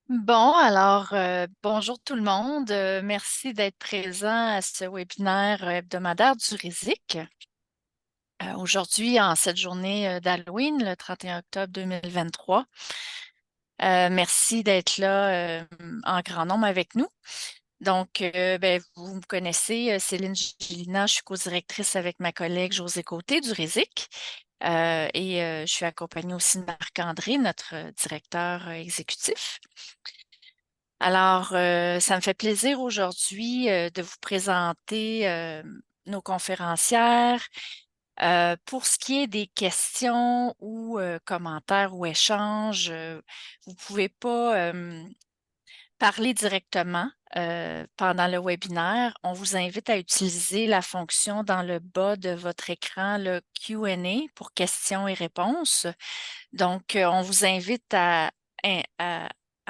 Bon, alors, bonjour tout le monde. Merci d'être présent à ce webinaire hebdomadaire du RISIC. Aujourd'hui, en cette journée d'Halloween, le 31 octobre 2023. Merci d'être là en grand nombre avec nous. Donc, vous me connaissez, Céline Gélina, je suis co-directrice avec ma collègue Josée Côté du RISIC. Je suis accompagnée aussi de Marc-André, notre directeur exécutif. Alors, ça me fait plaisir aujourd'hui de vous présenter nos conférencières. Pour ce qui est des questions ou commentaires ou échanges, vous ne pouvez pas parler directement pendant le webinaire. On vous invite à utiliser la fonction dans le bas de votre écran, le Q&A pour questions et réponses. Donc, on vous invite à-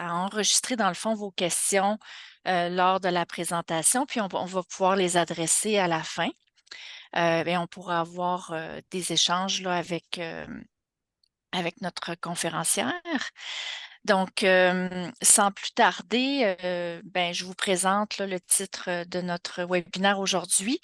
à enregistrer dans le fond vos questions lors de la présentation, puis on va pouvoir les adresser à la fin. Et on pourra avoir des échanges là, avec notre conférencière. Donc, sans plus tarder, je vous présente là, le titre de notre webinaire aujourd'hui.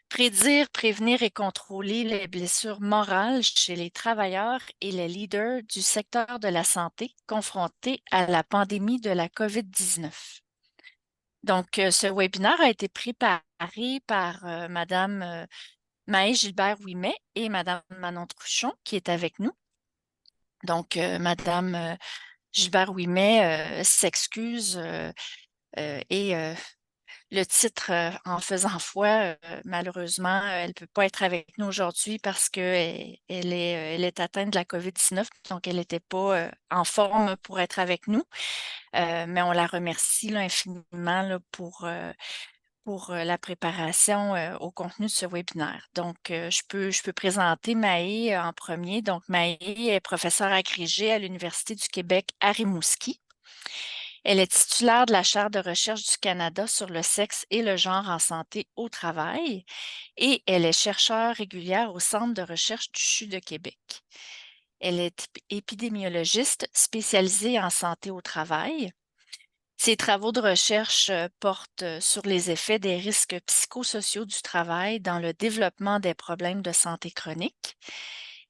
Prédire, prévenir et contrôler les blessures morales chez les travailleurs et les leaders du secteur de la santé confrontés à la pandémie de la COVID-19. Donc, ce webinaire a été préparé par Madame Maë Gilbert-Ouimet et Madame Manon Truchon, qui est avec nous. Donc, Madame Gilbert-Ouimet s'excuse et le titre en faisant foi, malheureusement, elle ne peut pas être avec nous aujourd'hui parce elle est atteinte de la COVID-19, donc elle n'était pas en forme pour être avec nous. Mais on la remercie là, infiniment là, pour la préparation au contenu de ce webinaire. Donc, je peux présenter Maë en premier. Donc, Maë est professeure agrégée à l'Université du Québec à Rimouski. Elle est titulaire de la Chaire de recherche du Canada sur le sexe et le genre en santé au travail et elle est chercheure régulière au Centre de recherche du CHU de Québec. Elle est épidémiologiste spécialisée en santé au travail. Ses travaux de recherche portent sur les effets des risques psychosociaux du travail dans le développement des problèmes de santé chronique,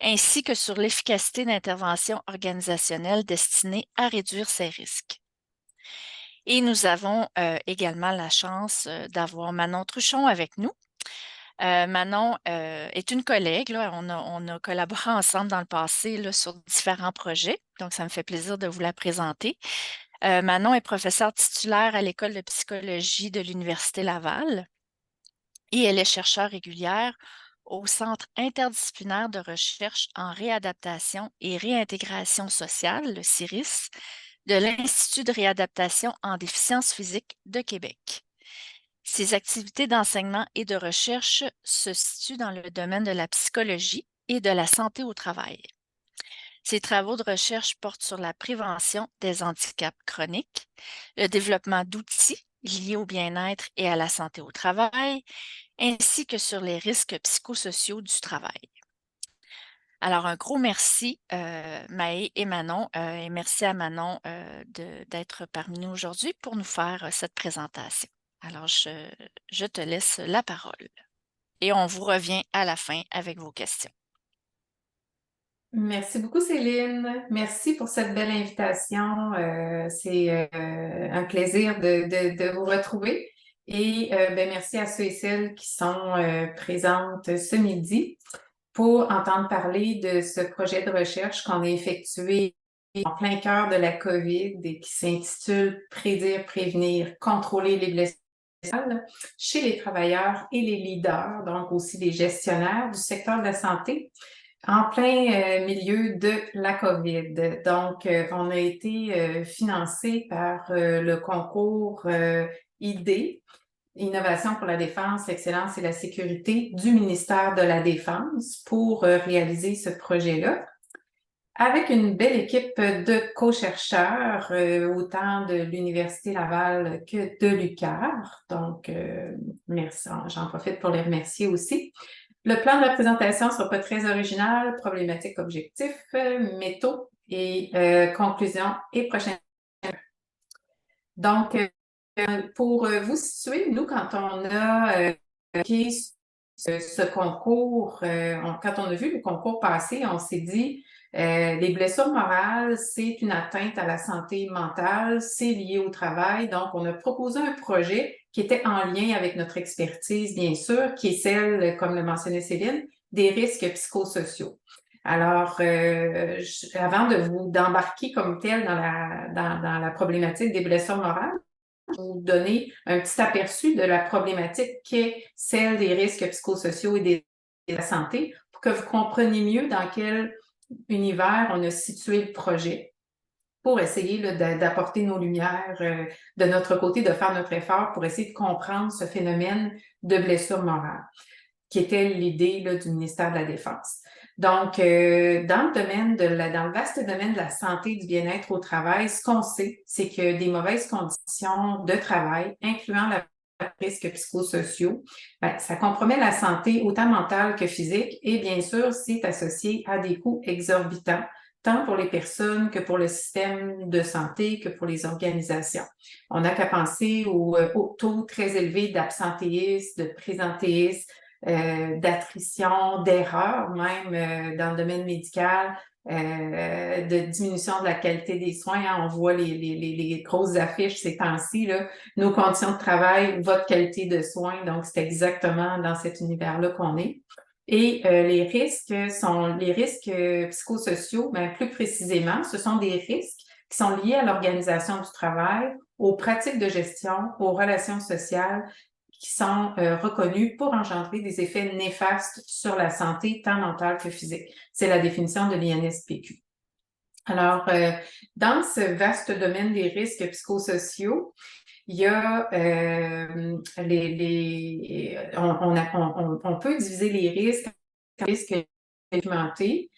ainsi que sur l'efficacité d'interventions organisationnelles destinées à réduire ces risques. Et nous avons également la chance d'avoir Manon Truchon avec nous. Manon est une collègue. Là, on a collaboré ensemble dans le passé là, sur différents projets. Donc, ça me fait plaisir de vous la présenter. Manon est professeure titulaire à l'École de psychologie de l'Université Laval et elle est chercheure régulière au Centre interdisciplinaire de recherche en réadaptation et réintégration sociale, le CIRIS, de l'Institut de réadaptation en déficience physique de Québec. Ses activités d'enseignement et de recherche se situent dans le domaine de la psychologie et de la santé au travail. Ses travaux de recherche portent sur la prévention des handicaps chroniques, le développement d'outils liés au bien-être et à la santé au travail, ainsi que sur les risques psychosociaux du travail. Alors, un gros merci, Maë et Manon, et merci à Manon d'être parmi nous aujourd'hui pour nous faire cette présentation. Alors, je te laisse la parole et on vous revient à la fin avec vos questions. Merci beaucoup, Céline. Merci pour cette belle invitation. C'est un plaisir de vous retrouver. Et merci à ceux et celles qui sont présentes ce midi pour entendre parler de ce projet de recherche qu'on a effectué en plein cœur de la COVID et qui s'intitule Prédire, prévenir, contrôler les blessures chez les travailleurs et les leaders, donc aussi les gestionnaires du secteur de la santé en plein milieu de la COVID. Donc, on a été financé par le concours ID, Innovation pour la défense, l'excellence et la sécurité du ministère de la Défense pour réaliser ce projet-là. Avec une belle équipe de co-chercheurs, autant de l'Université Laval que de l'UQAR. Donc, merci, j'en profite pour les remercier aussi. Le plan de la présentation ne sera pas très original, problématique, objectif, métaux et conclusions et prochaines. Donc, pour vous situer, nous, quand on a appliqué ce concours, quand on a vu le concours passer, on s'est dit, les blessures morales, c'est une atteinte à la santé mentale, c'est lié au travail. Donc, on a proposé un projet qui était en lien avec notre expertise, bien sûr, qui est celle, comme le mentionnait Céline, des risques psychosociaux. Alors, avant de vous d'embarquer comme tel dans la problématique des blessures morales, vous donner un petit aperçu de la problématique qu'est celle des risques psychosociaux et de la santé pour que vous compreniez mieux dans quel univers on a situé le projet pour essayer d'apporter nos lumières de notre côté, de faire notre effort pour essayer de comprendre ce phénomène de blessure morale, qui était l'idée du ministère de la Défense. Donc, dans le vaste domaine de la santé et du bien-être au travail, ce qu'on sait, c'est que des mauvaises conditions de travail, incluant les risques psychosociaux, ça compromet la santé autant mentale que physique et bien sûr, c'est associé à des coûts exorbitants, tant pour les personnes que pour le système de santé, que pour les organisations. On n'a qu'à penser au taux très élevé d'absentéisme, de présentéisme, d'attrition, d'erreurs, même dans le domaine médical, de diminution de la qualité des soins. Hein. On voit les grosses affiches ces temps-ci, là, nos conditions de travail, votre qualité de soins. Donc, c'est exactement dans cet univers-là qu'on est. Et les risques psychosociaux, mais plus précisément, ce sont des risques qui sont liés à l'organisation du travail, aux pratiques de gestion, aux relations sociales, qui sont reconnus pour engendrer des effets néfastes sur la santé, tant mentale que physique. C'est la définition de l'INSPQ. Alors, dans ce vaste domaine des risques psychosociaux, il y a on peut diviser les risques documentés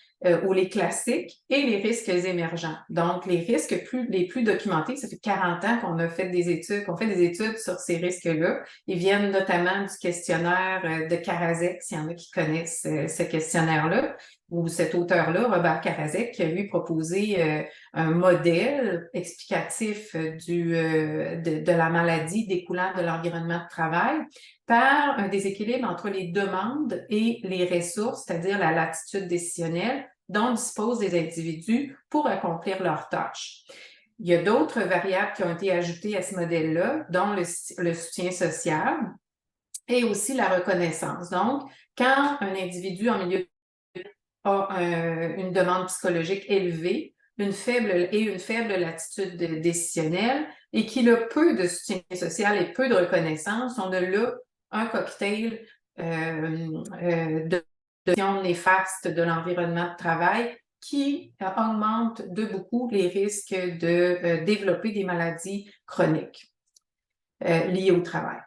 ou les classiques et les risques émergents. Donc, les risques les plus documentés, ça fait 40 ans qu'on fait des études sur ces risques-là. Ils viennent notamment du questionnaire de Karasek, s'il y en a qui connaissent ce questionnaire-là, ou cet auteur-là, Robert Karasek, qui a lui proposé un modèle explicatif de la maladie découlant de l'environnement de travail par un déséquilibre entre les demandes et les ressources, c'est-à-dire la latitude décisionnelle dont disposent les individus pour accomplir leurs tâches. Il y a d'autres variables qui ont été ajoutées à ce modèle-là, dont le soutien social et aussi la reconnaissance. Donc, quand un individu en milieu a une demande psychologique élevée, une faible latitude décisionnelle et qu'il a peu de soutien social et peu de reconnaissance, on a là un cocktail de néfastes de l'environnement de travail qui augmente de beaucoup les risques de développer des maladies chroniques liées au travail,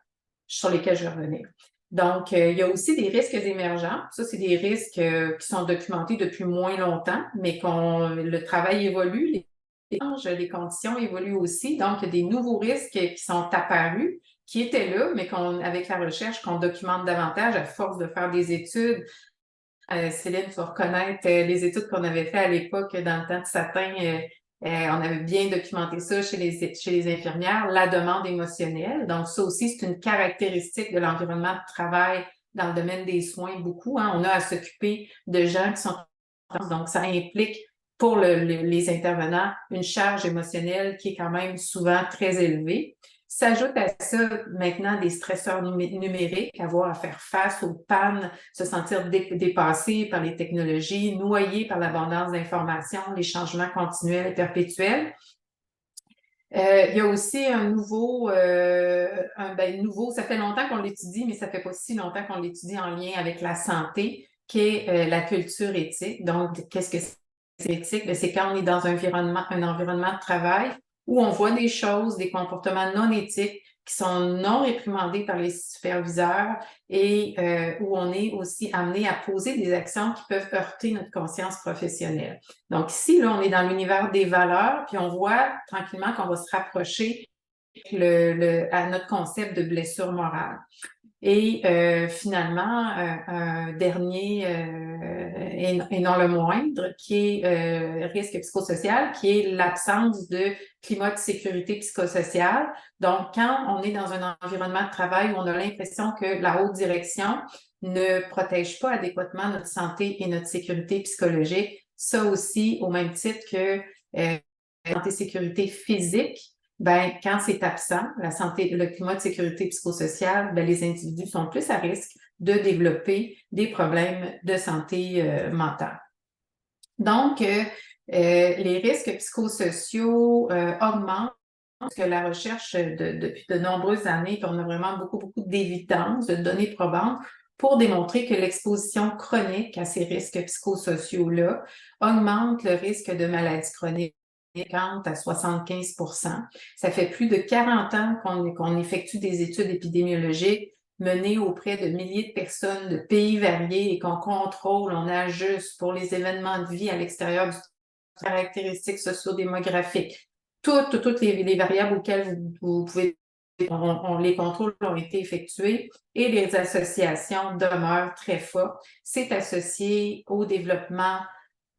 sur lesquelles je vais revenir. Donc, il y a aussi des risques émergents. Ça, c'est des risques qui sont documentés depuis moins longtemps, mais le travail évolue, les conditions évoluent aussi. Donc, il y a des nouveaux risques qui sont apparus, qui étaient là, mais avec la recherche, qu'on documente davantage à force de faire des études. Céline, tu vas reconnaître les études qu'on avait faites à l'époque dans le temps de Satin. On avait bien documenté ça chez les infirmières, la demande émotionnelle. Donc, ça aussi, c'est une caractéristique de l'environnement de travail dans le domaine des soins, beaucoup. Hein. On a à s'occuper de gens qui sont trans, donc ça implique pour les intervenants une charge émotionnelle qui est quand même souvent très élevée. S'ajoute à ça maintenant des stresseurs numériques, avoir à faire face aux pannes, se sentir dépassé par les technologies, noyé par l'abondance d'informations, les changements continuels et perpétuels. Il y a aussi un nouveau, ça fait longtemps qu'on l'étudie, mais ça fait pas si longtemps qu'on l'étudie en lien avec la santé, qui est la culture éthique. Donc, qu'est-ce que c'est éthique? C'est quand on est dans un environnement de travail où on voit des choses, des comportements non éthiques qui sont non réprimandés par les superviseurs et où on est aussi amené à poser des actions qui peuvent heurter notre conscience professionnelle. Donc ici, là, on est dans l'univers des valeurs, puis on voit tranquillement qu'on va se rapprocher à notre concept de blessure morale. Et finalement, un dernier, et non le moindre, qui est risque psychosocial, qui est l'absence de climat de sécurité psychosociale. Donc, quand on est dans un environnement de travail où on a l'impression que la haute direction ne protège pas adéquatement notre santé et notre sécurité psychologique, ça aussi, au même titre que santé sécurité physique, ben, quand c'est absent, la santé, le climat de sécurité psychosociale, ben, les individus sont plus à risque de développer des problèmes de santé mentale. Donc, les risques psychosociaux augmentent parce que la recherche depuis de nombreuses années, puis on a vraiment beaucoup d'évidence, de données probantes pour démontrer que l'exposition chronique à ces risques psychosociaux-là augmente le risque de maladies chroniques 50 à 75%. Ça fait plus de 40 ans qu'on effectue des études épidémiologiques menées auprès de milliers de personnes de pays variés et qu'on contrôle, on ajuste pour les événements de vie à l'extérieur du caractéristiques sociodémographiques. Toutes les variables auxquelles vous pouvez, les contrôles ont été effectués et les associations demeurent très fortes. C'est associé au développement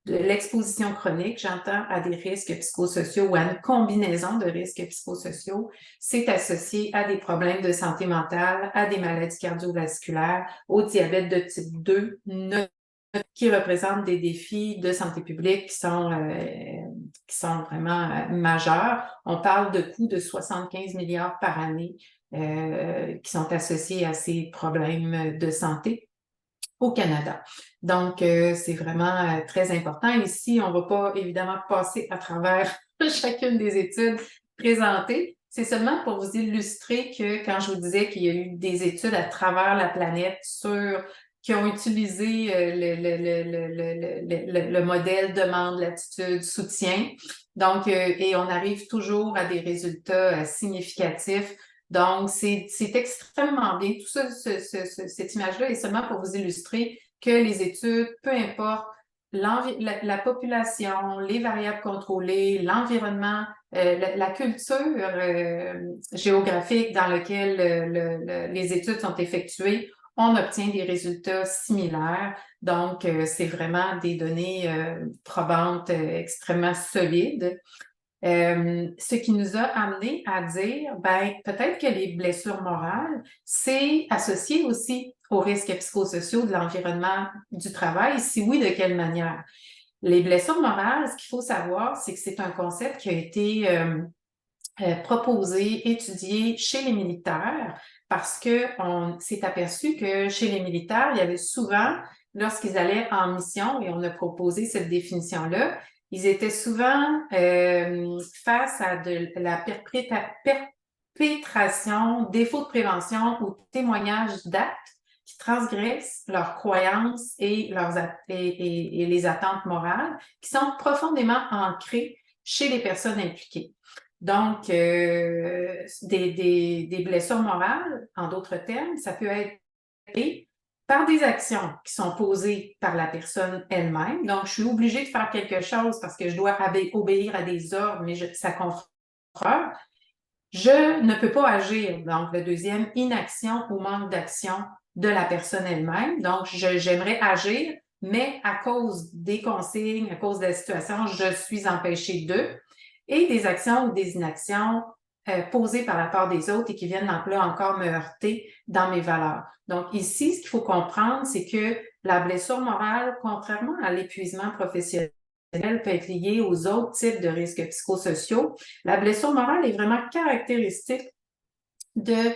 de l'exposition chronique, j'entends, à des risques psychosociaux ou à une combinaison de risques psychosociaux. C'est associé à des problèmes de santé mentale, à des maladies cardiovasculaires, au diabète de type 2, qui représentent des défis de santé publique qui sont vraiment majeurs. On parle de coûts de 75 milliards par année qui sont associés à ces problèmes de santé au Canada. Donc, c'est vraiment très important. Ici, on ne va pas évidemment passer à travers chacune des études présentées. C'est seulement pour vous illustrer que quand je vous disais qu'il y a eu des études à travers la planète qui ont utilisé le modèle demande, l'attitude, soutien. Donc, et on arrive toujours à des résultats significatifs. Donc, c'est extrêmement bien. Tout ça, cette image-là est seulement pour vous illustrer que les études, peu importe la population, les variables contrôlées, l'environnement, la culture géographique dans laquelle les études sont effectuées, on obtient des résultats similaires. Donc, c'est vraiment des données probantes extrêmement solides. Ce qui nous a amené à dire, ben, peut-être que les blessures morales, c'est associé aussi aux risques psychosociaux de l'environnement du travail. Si oui, de quelle manière? Les blessures morales, ce qu'il faut savoir, c'est que c'est un concept qui a été proposé, étudié chez les militaires parce que on s'est aperçu que chez les militaires, il y avait souvent, lorsqu'ils allaient en mission, et on a proposé cette définition-là, ils étaient souvent face à de la perpétration, défaut de prévention ou témoignage d'actes qui transgressent leurs croyances et les attentes morales qui sont profondément ancrées chez les personnes impliquées. Donc, des blessures morales, en d'autres termes, ça peut être par des actions qui sont posées par la personne elle-même. Donc, je suis obligée de faire quelque chose parce que je dois obéir à des ordres, mais ça confronte. Je ne peux pas agir. Donc, le deuxième, inaction ou manque d'action de la personne elle-même. Donc, j'aimerais agir, mais à cause des consignes, à cause de la situation, je suis empêchée de. Et des actions ou des inactions posées par la part des autres et qui viennent là encore me heurter dans mes valeurs. Donc, ici, ce qu'il faut comprendre, c'est que la blessure morale, contrairement à l'épuisement professionnel, peut être liée aux autres types de risques psychosociaux. La blessure morale est vraiment caractéristique de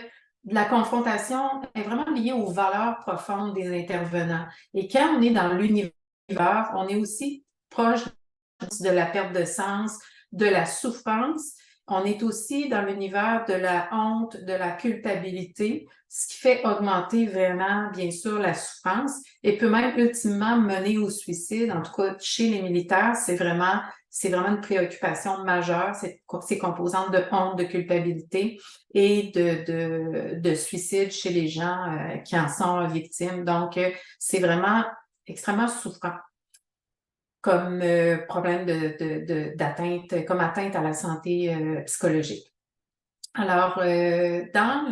la confrontation, est vraiment liée aux valeurs profondes des intervenants. Et quand on est dans l'univers, on est aussi proche de la perte de sens, de la souffrance. On est aussi dans l'univers de la honte, de la culpabilité, ce qui fait augmenter vraiment, bien sûr, la souffrance et peut même ultimement mener au suicide. En tout cas, chez les militaires, c'est vraiment une préoccupation majeure, ces composantes de honte, de culpabilité et de suicide chez les gens qui en sont victimes. Donc, c'est vraiment extrêmement souffrant comme problème d'atteinte, comme atteinte à la santé psychologique. Alors, dans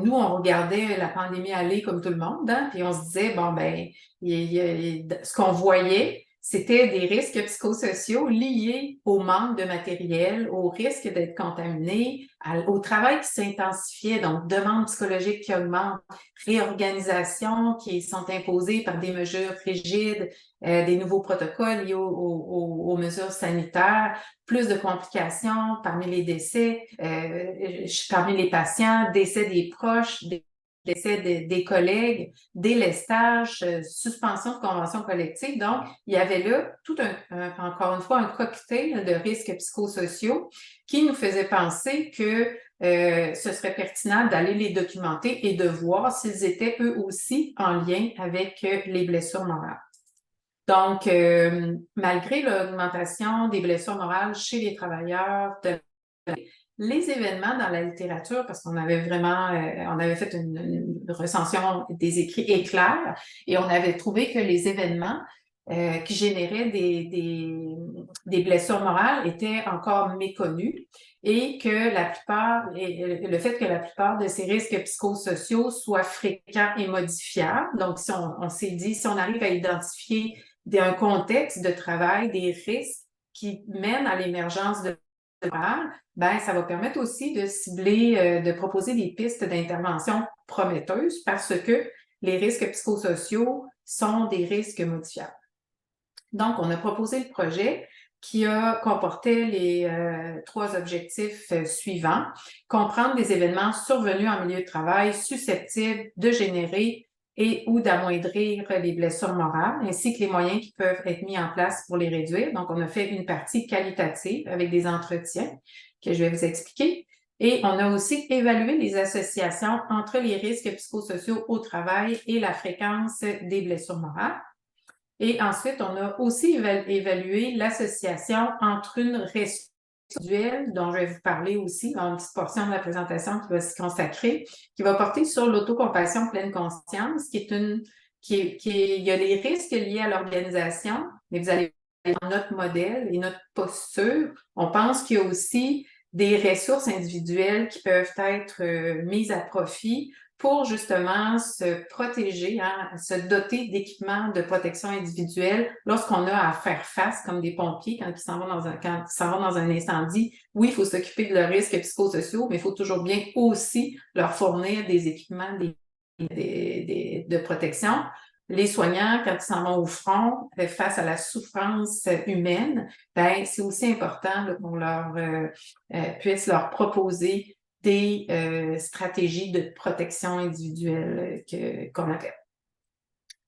nous, on regardait la pandémie aller comme tout le monde, hein, puis on se disait, bon, ben, ce qu'on voyait, c'était des risques psychosociaux liés au manque de matériel, au risque d'être contaminé, au travail qui s'intensifiait, donc demande psychologique qui augmente, réorganisation qui sont imposées par des mesures rigides, des nouveaux protocoles liés aux mesures sanitaires, plus de complications parmi les décès, parmi les patients, décès des proches, décès des collègues, délestage, suspension de conventions collectives. Donc, il y avait là encore une fois, un cocktail de risques psychosociaux qui nous faisait penser que ce serait pertinent d'aller les documenter et de voir s'ils étaient eux aussi en lien avec les blessures morales. Donc, malgré l'augmentation des blessures morales chez les travailleurs, les événements dans la littérature, parce qu'on avait vraiment, on avait fait une recension des écrits éclairs et on avait trouvé que les événements qui généraient des blessures morales étaient encore méconnus et que le fait que la plupart de ces risques psychosociaux soient fréquents et modifiables. Donc, si on s'est dit, si on arrive à identifier un contexte de travail, des risques qui mènent à l'émergence de morale, ben, ça va permettre aussi de cibler, de proposer des pistes d'intervention prometteuses parce que les risques psychosociaux sont des risques modifiables. Donc, on a proposé le projet qui comportait les 3 objectifs suivants. Comprendre des événements survenus en milieu de travail susceptibles de générer et ou d'amoindrir les blessures morales, ainsi que les moyens qui peuvent être mis en place pour les réduire. Donc, on a fait une partie qualitative avec des entretiens que je vais vous expliquer. Et on a aussi évalué les associations entre les risques psychosociaux au travail et la fréquence des blessures morales. Et ensuite, on a aussi évalué l'association entre une ressource individuelle, dont je vais vous parler aussi dans une petite portion de la présentation qui va s'y consacrer, qui va porter sur l'autocompassion pleine conscience, il y a les risques liés à l'organisation, mais vous allez voir dans notre modèle et notre posture, on pense qu'il y a aussi des ressources individuelles qui peuvent être mises à profit pour justement se protéger, hein, se doter d'équipements de protection individuelle lorsqu'on a à faire face, comme des pompiers, quand ils s'en vont dans un incendie. Oui, il faut s'occuper de leurs risques psychosociaux, mais il faut toujours bien aussi leur fournir des équipements de protection. Les soignants, quand ils s'en vont au front, face à la souffrance humaine, ben, c'est aussi important qu'on puisse leur proposer des stratégies de protection individuelle qu'on appelle.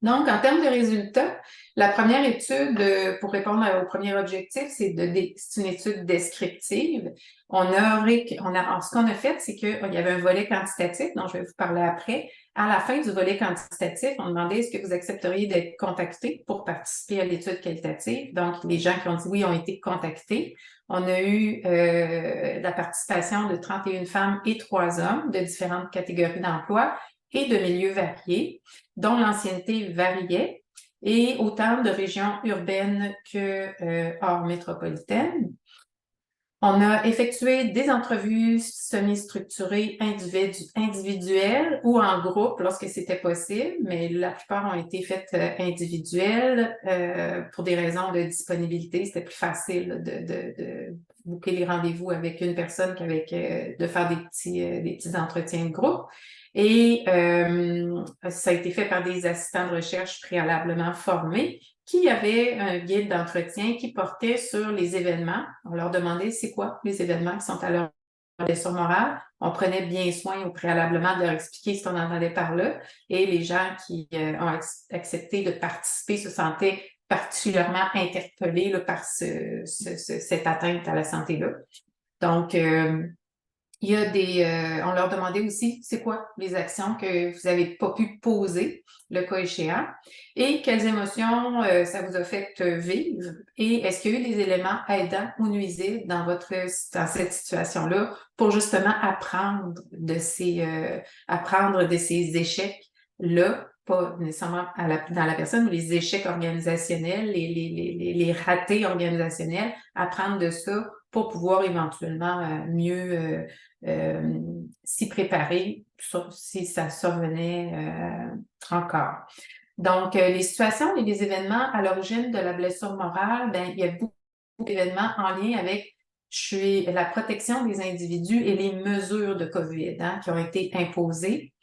Donc, en termes de résultats, la première étude, pour répondre au premier objectif, c'est une étude descriptive. Ce qu'on a fait, c'est qu'il y avait un volet quantitatif, dont je vais vous parler après. À la fin du volet quantitatif, on demandait est-ce que vous accepteriez d'être contacté pour participer à l'étude qualitative. Donc, les gens qui ont dit oui ont été contactés. On a eu la participation de 31 femmes et 3 hommes de différentes catégories d'emploi et de milieux variés, dont l'ancienneté variait, et autant de régions urbaines que hors métropolitaines. On a effectué des entrevues semi-structurées individuelles ou en groupe lorsque c'était possible, mais la plupart ont été faites individuelles pour des raisons de disponibilité. C'était plus facile de booker les rendez-vous avec une personne qu'avec de faire des petits entretiens de groupe. Et ça a été fait par des assistants de recherche préalablement formés qui avaient un guide d'entretien qui portait sur les événements. On leur demandait c'est quoi les événements qui sont à leur blessure morale. On prenait bien soin au préalablement de leur expliquer ce qu'on entendait par là. Et les gens qui ont accepté de participer se sentaient particulièrement interpellés là, par cette atteinte à la santé-là. Donc, il y a on leur demandait aussi, c'est quoi les actions que vous n'avez pas pu poser, le cas échéant, et quelles émotions ça vous a fait vivre, et est-ce qu'il y a eu des éléments aidants ou nuisibles dans cette situation-là pour justement apprendre de ces échecs-là, pas nécessairement dans la personne, mais les échecs organisationnels, les ratés organisationnels, apprendre de ça pour pouvoir éventuellement s'y préparer si ça survenait encore. Donc, les situations et les événements à l'origine de la blessure morale, ben, il y a beaucoup d'événements en lien avec la protection des individus et les mesures de COVID qui ont été imposées.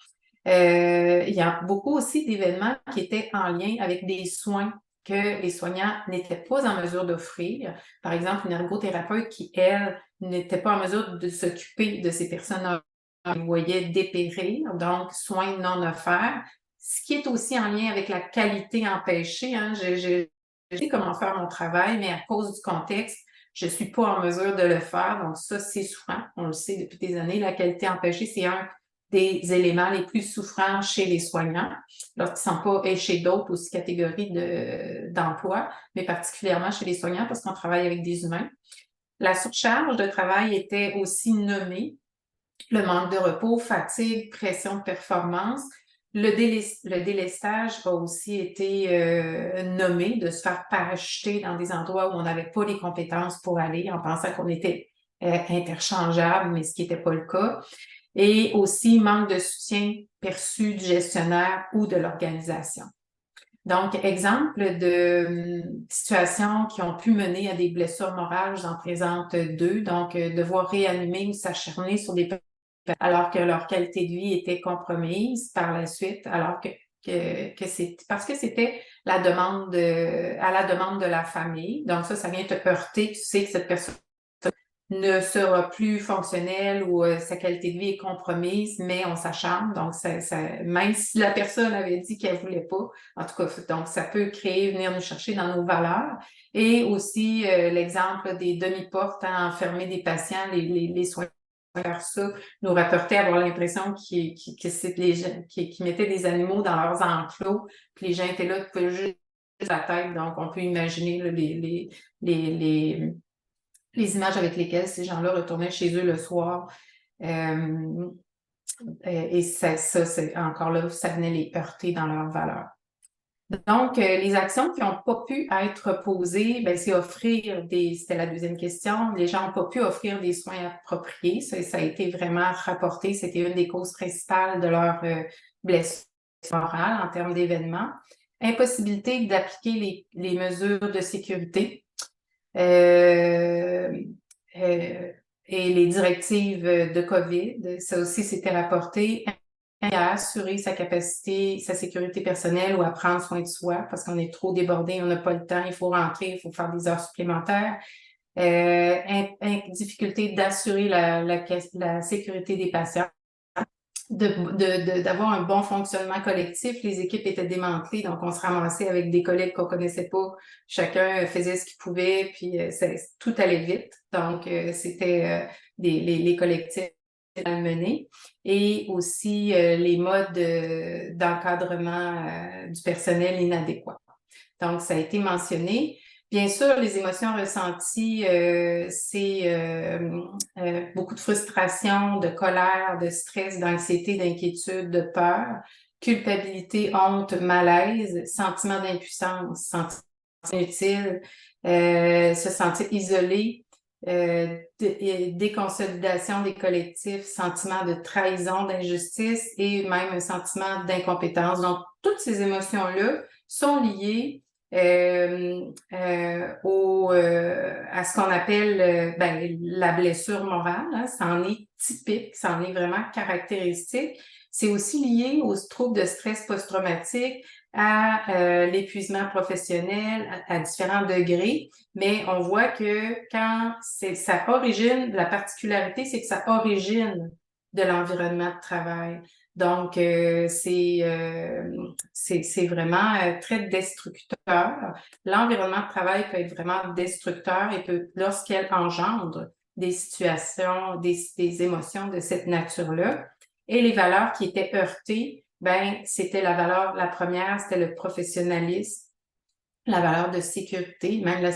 Il y a beaucoup aussi d'événements qui étaient en lien avec des soins que les soignants n'étaient pas en mesure d'offrir. Par exemple, une ergothérapeute qui, elle, n'était pas en mesure de s'occuper de ces personnes qui voyaient dépérir, donc soins non offerts, ce qui est aussi en lien avec la qualité empêchée. Je sais comment faire mon travail, mais à cause du contexte, je ne suis pas en mesure de le faire. Donc ça, c'est souffrant. On le sait depuis des années. La qualité empêchée, c'est un des éléments les plus souffrants chez les soignants, lorsqu'ils ne sont pas, et chez d'autres aussi catégories d'emploi, mais particulièrement chez les soignants parce qu'on travaille avec des humains. La surcharge de travail était aussi nommée, le manque de repos, fatigue, pression de performance. Le délestage a aussi été nommé, de se faire parachuter dans des endroits où on n'avait pas les compétences pour aller, en pensant qu'on était interchangeable, mais ce qui n'était pas le cas. Et aussi manque de soutien perçu du gestionnaire ou de l'organisation. Donc, exemple de situations qui ont pu mener à des blessures morales, j'en présente deux. Donc, devoir réanimer ou s'acharner sur des personnes alors que leur qualité de vie était compromise par la suite, alors que c'est parce que c'était à la demande de la famille. Donc, ça vient te heurter. Tu sais que cette personne ne sera plus fonctionnelle ou sa qualité de vie est compromise, mais on s'acharne. Donc, même si la personne avait dit qu'elle voulait pas, en tout cas, donc ça peut venir nous chercher dans nos valeurs. Et aussi l'exemple des demi-portes à enfermer des patients, les soins faire ça, nous rapportaient avoir l'impression que c'est les gens qui mettaient des animaux dans leurs enclos, puis les gens étaient là, pouvaient juste la tête. Donc, on peut imaginer là, les images avec lesquelles ces gens-là retournaient chez eux le soir. Et ça, c'est encore là, ça venait les heurter dans leurs valeurs. Donc, les actions qui n'ont pas pu être posées, ben, c'est c'était la deuxième question, les gens n'ont pas pu offrir des soins appropriés. Ça a été vraiment rapporté, c'était une des causes principales de leur blessure morale en termes d'événements. Impossibilité d'appliquer les mesures de sécurité. Euh, euh, et les directives de COVID, ça aussi c'était rapporté, à assurer sa capacité, sa sécurité personnelle ou à prendre soin de soi parce qu'on est trop débordé, on n'a pas le temps, il faut rentrer, il faut faire des heures supplémentaires. Difficulté d'assurer la sécurité des patients, d'avoir un bon fonctionnement collectif. Les équipes étaient démantelées, donc on se ramassait avec des collègues qu'on connaissait pas. Chacun faisait ce qu'il pouvait, puis tout allait vite. Donc, c'était les collectifs à mener. Et aussi les modes d'encadrement du personnel inadéquats. Donc, ça a été mentionné. Bien sûr, les émotions ressenties, c'est beaucoup de frustration, de colère, de stress, d'anxiété, d'inquiétude, de peur, culpabilité, honte, malaise, sentiment d'impuissance, sentiment inutile, se sentir isolé, déconsolidation des collectifs, sentiment de trahison, d'injustice et même un sentiment d'incompétence. Donc, toutes ces émotions-là sont liées à ce qu'on appelle la blessure morale. Hein. Ça en est typique, ça en est vraiment caractéristique. C'est aussi lié aux troubles de stress post-traumatique, à l'épuisement professionnel à différents degrés, mais on voit que quand ça origine, la particularité, c'est que ça origine de l'environnement de travail. Donc, c'est vraiment très destructeur. L'environnement de travail peut être vraiment destructeur et lorsqu'elle engendre des situations, des émotions de cette nature-là. Et les valeurs qui étaient heurtées, c'était la première, c'était le professionnalisme, la valeur de sécurité, même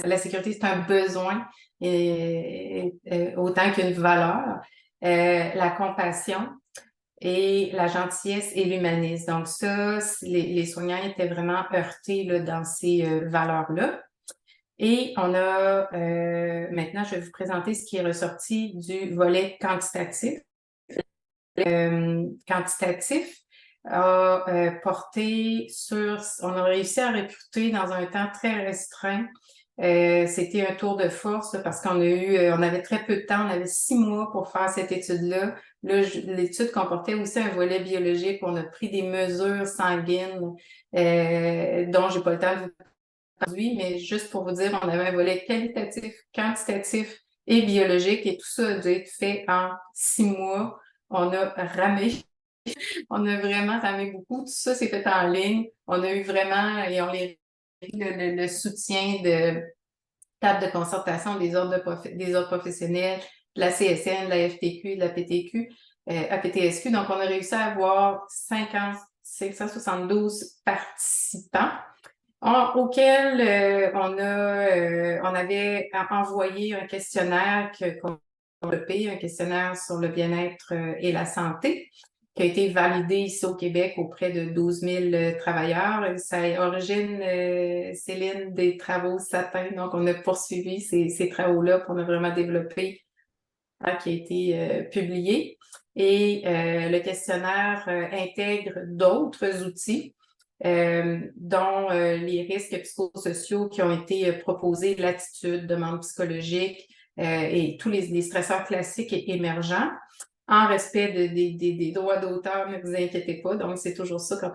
la sécurité, c'est un besoin autant qu'une valeur. La compassion et la gentillesse et l'humanisme. Donc ça, les soignants étaient vraiment heurtés là, dans ces valeurs-là. Et on a, maintenant, je vais vous présenter ce qui est ressorti du volet quantitatif. Quantitatif a porté sur, on a réussi à recruter dans un temps très restreint. C'était un tour de force parce qu'on a eu, on avait très peu de temps, on avait 6 mois pour faire cette étude-là. Là, l'étude comportait aussi un volet biologique. On a pris des mesures sanguines dont j'ai pas le temps de vous parler, mais juste pour vous dire, on avait un volet qualitatif, quantitatif et biologique et tout ça a dû être fait en 6 mois. On a ramé, on a vraiment ramé beaucoup. Tout ça s'est fait en ligne. On a eu vraiment, et on les le soutien de table de concertation des ordres professionnels, de la CSN, de la FTQ, de la PTQ, APTSQ. Donc, on a réussi à avoir 572 participants auquel on avait envoyé un questionnaire qu'on a développé, un questionnaire sur le bien-être et la santé, qui a été validé ici au Québec auprès de 12 000 travailleurs. Ça origine, Céline, des travaux Satin. Donc, on a poursuivi ces travaux-là pour vraiment développer qui a été publié. Et le questionnaire intègre d'autres outils, dont les risques psychosociaux qui ont été proposés, l'attitude, demande psychologique et tous les stresseurs classiques et émergents, en respect des droits d'auteur, ne vous inquiétez pas. Donc, c'est toujours ça quand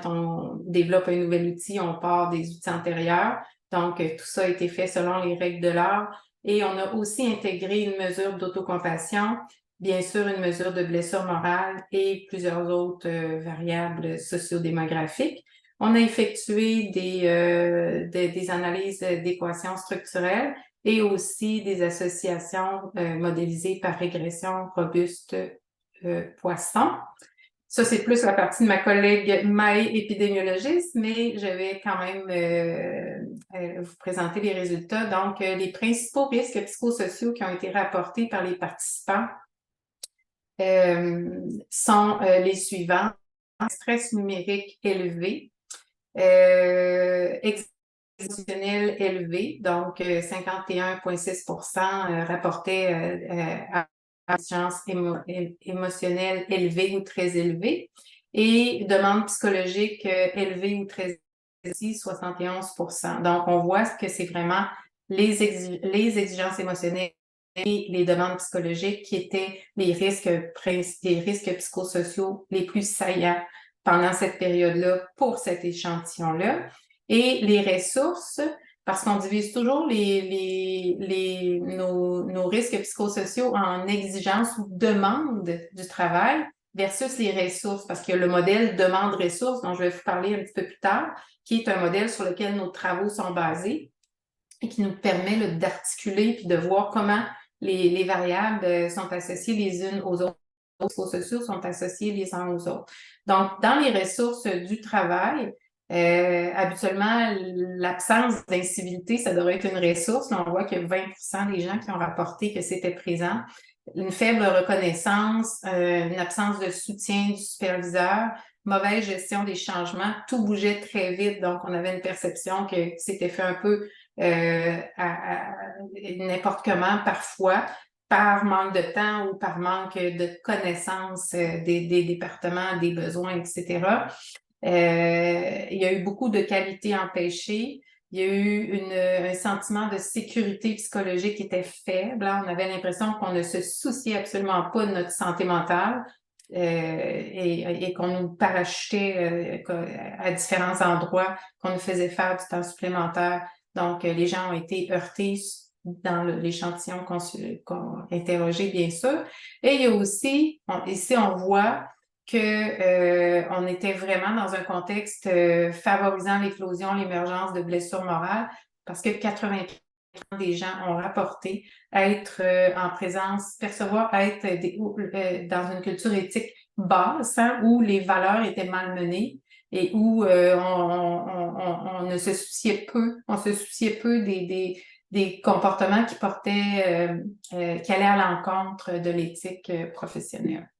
on développe un nouvel outil, on part des outils antérieurs. Donc, tout ça a été fait selon les règles de l'art. Et on a aussi intégré une mesure d'autocompassion, bien sûr une mesure de blessure morale et plusieurs autres variables sociodémographiques. On a effectué des analyses d'équations structurelles et aussi des associations modélisées par régression robuste Poisson. Ça, c'est plus la partie de ma collègue Maë, épidémiologiste, mais je vais quand même vous présenter les résultats. Donc, les principaux risques psychosociaux qui ont été rapportés par les participants sont les suivants. Stress numérique élevé, émotionnel élevé, donc 51,6% rapportaient à intelligence émotionnelle élevée ou très élevée et demande psychologique élevée ou très élevée, 71%. Donc, on voit que c'est vraiment les exigences émotionnelles et les demandes psychologiques qui étaient les risques psychosociaux les plus saillants pendant cette période-là pour cet échantillon-là. Et les ressources, parce qu'on divise toujours nos risques psychosociaux en exigences ou demandes du travail versus les ressources, parce qu'il y a le modèle demande-ressources dont je vais vous parler un petit peu plus tard, qui est un modèle sur lequel nos travaux sont basés et qui nous permet d'articuler puis de voir comment les variables sont associées les unes aux autres. Les psychosociaux sont associés les uns aux autres. Donc, dans les ressources du travail, habituellement, l'absence d'incivilité, ça devrait être une ressource. Là, on voit que 20% des gens qui ont rapporté que c'était présent. Une faible reconnaissance, une absence de soutien du superviseur, mauvaise gestion des changements, tout bougeait très vite. Donc, on avait une perception que c'était fait un peu n'importe comment parfois, par manque de temps ou par manque de connaissance des départements, des besoins, etc. Il y a eu beaucoup de qualités empêchées. Il y a eu un sentiment de sécurité psychologique qui était faible. Là, on avait l'impression qu'on ne se souciait absolument pas de notre santé mentale et qu'on nous parachutait à différents endroits, qu'on nous faisait faire du temps supplémentaire. Donc, les gens ont été heurtés dans l'échantillon qu'on interrogé, bien sûr. Et il y a aussi, ici, on voit que on était vraiment dans un contexte favorisant l'éclosion, l'émergence de blessures morales, parce que 80% des gens ont rapporté être en présence, percevoir être dans une culture éthique basse, hein, où les valeurs étaient malmenées et où on ne se souciait peu, on se souciait peu des comportements qui portaient, qui allaient à l'encontre de l'éthique professionnelle.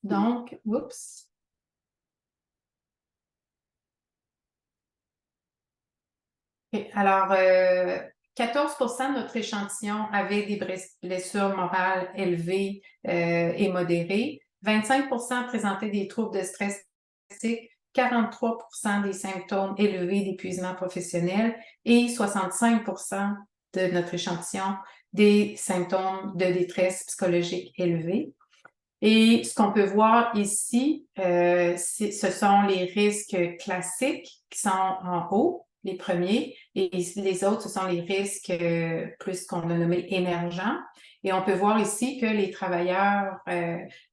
Donc, oups. OK. Alors, 14 de notre échantillon avait des blessures morales élevées et modérées. 25 présentaient des troubles de stress toxique, 43 des symptômes élevés d'épuisement professionnel et 65 de notre échantillon des symptômes de détresse psychologique élevés. Et ce qu'on peut voir ici, ce sont les risques classiques qui sont en haut, les premiers, et les autres, ce sont les risques plus qu'on a nommé émergents. Et on peut voir ici que les travailleurs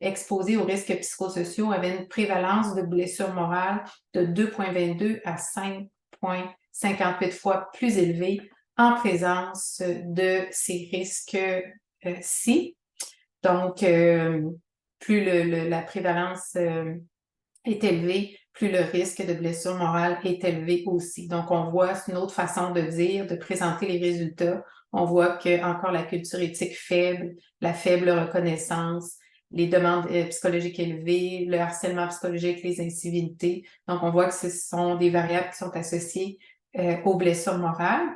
exposés aux risques psychosociaux avaient une prévalence de blessures morales de 2,22 à 5,58 fois plus élevée en présence de ces risques-ci. Donc, plus la prévalence est élevée, plus le risque de blessure morale est élevé aussi. Donc, on voit, c'est une autre façon de dire, de présenter les résultats. On voit que encore la culture éthique faible, la faible reconnaissance, les demandes psychologiques élevées, le harcèlement psychologique, les incivilités. Donc, on voit que ce sont des variables qui sont associées aux blessures morales.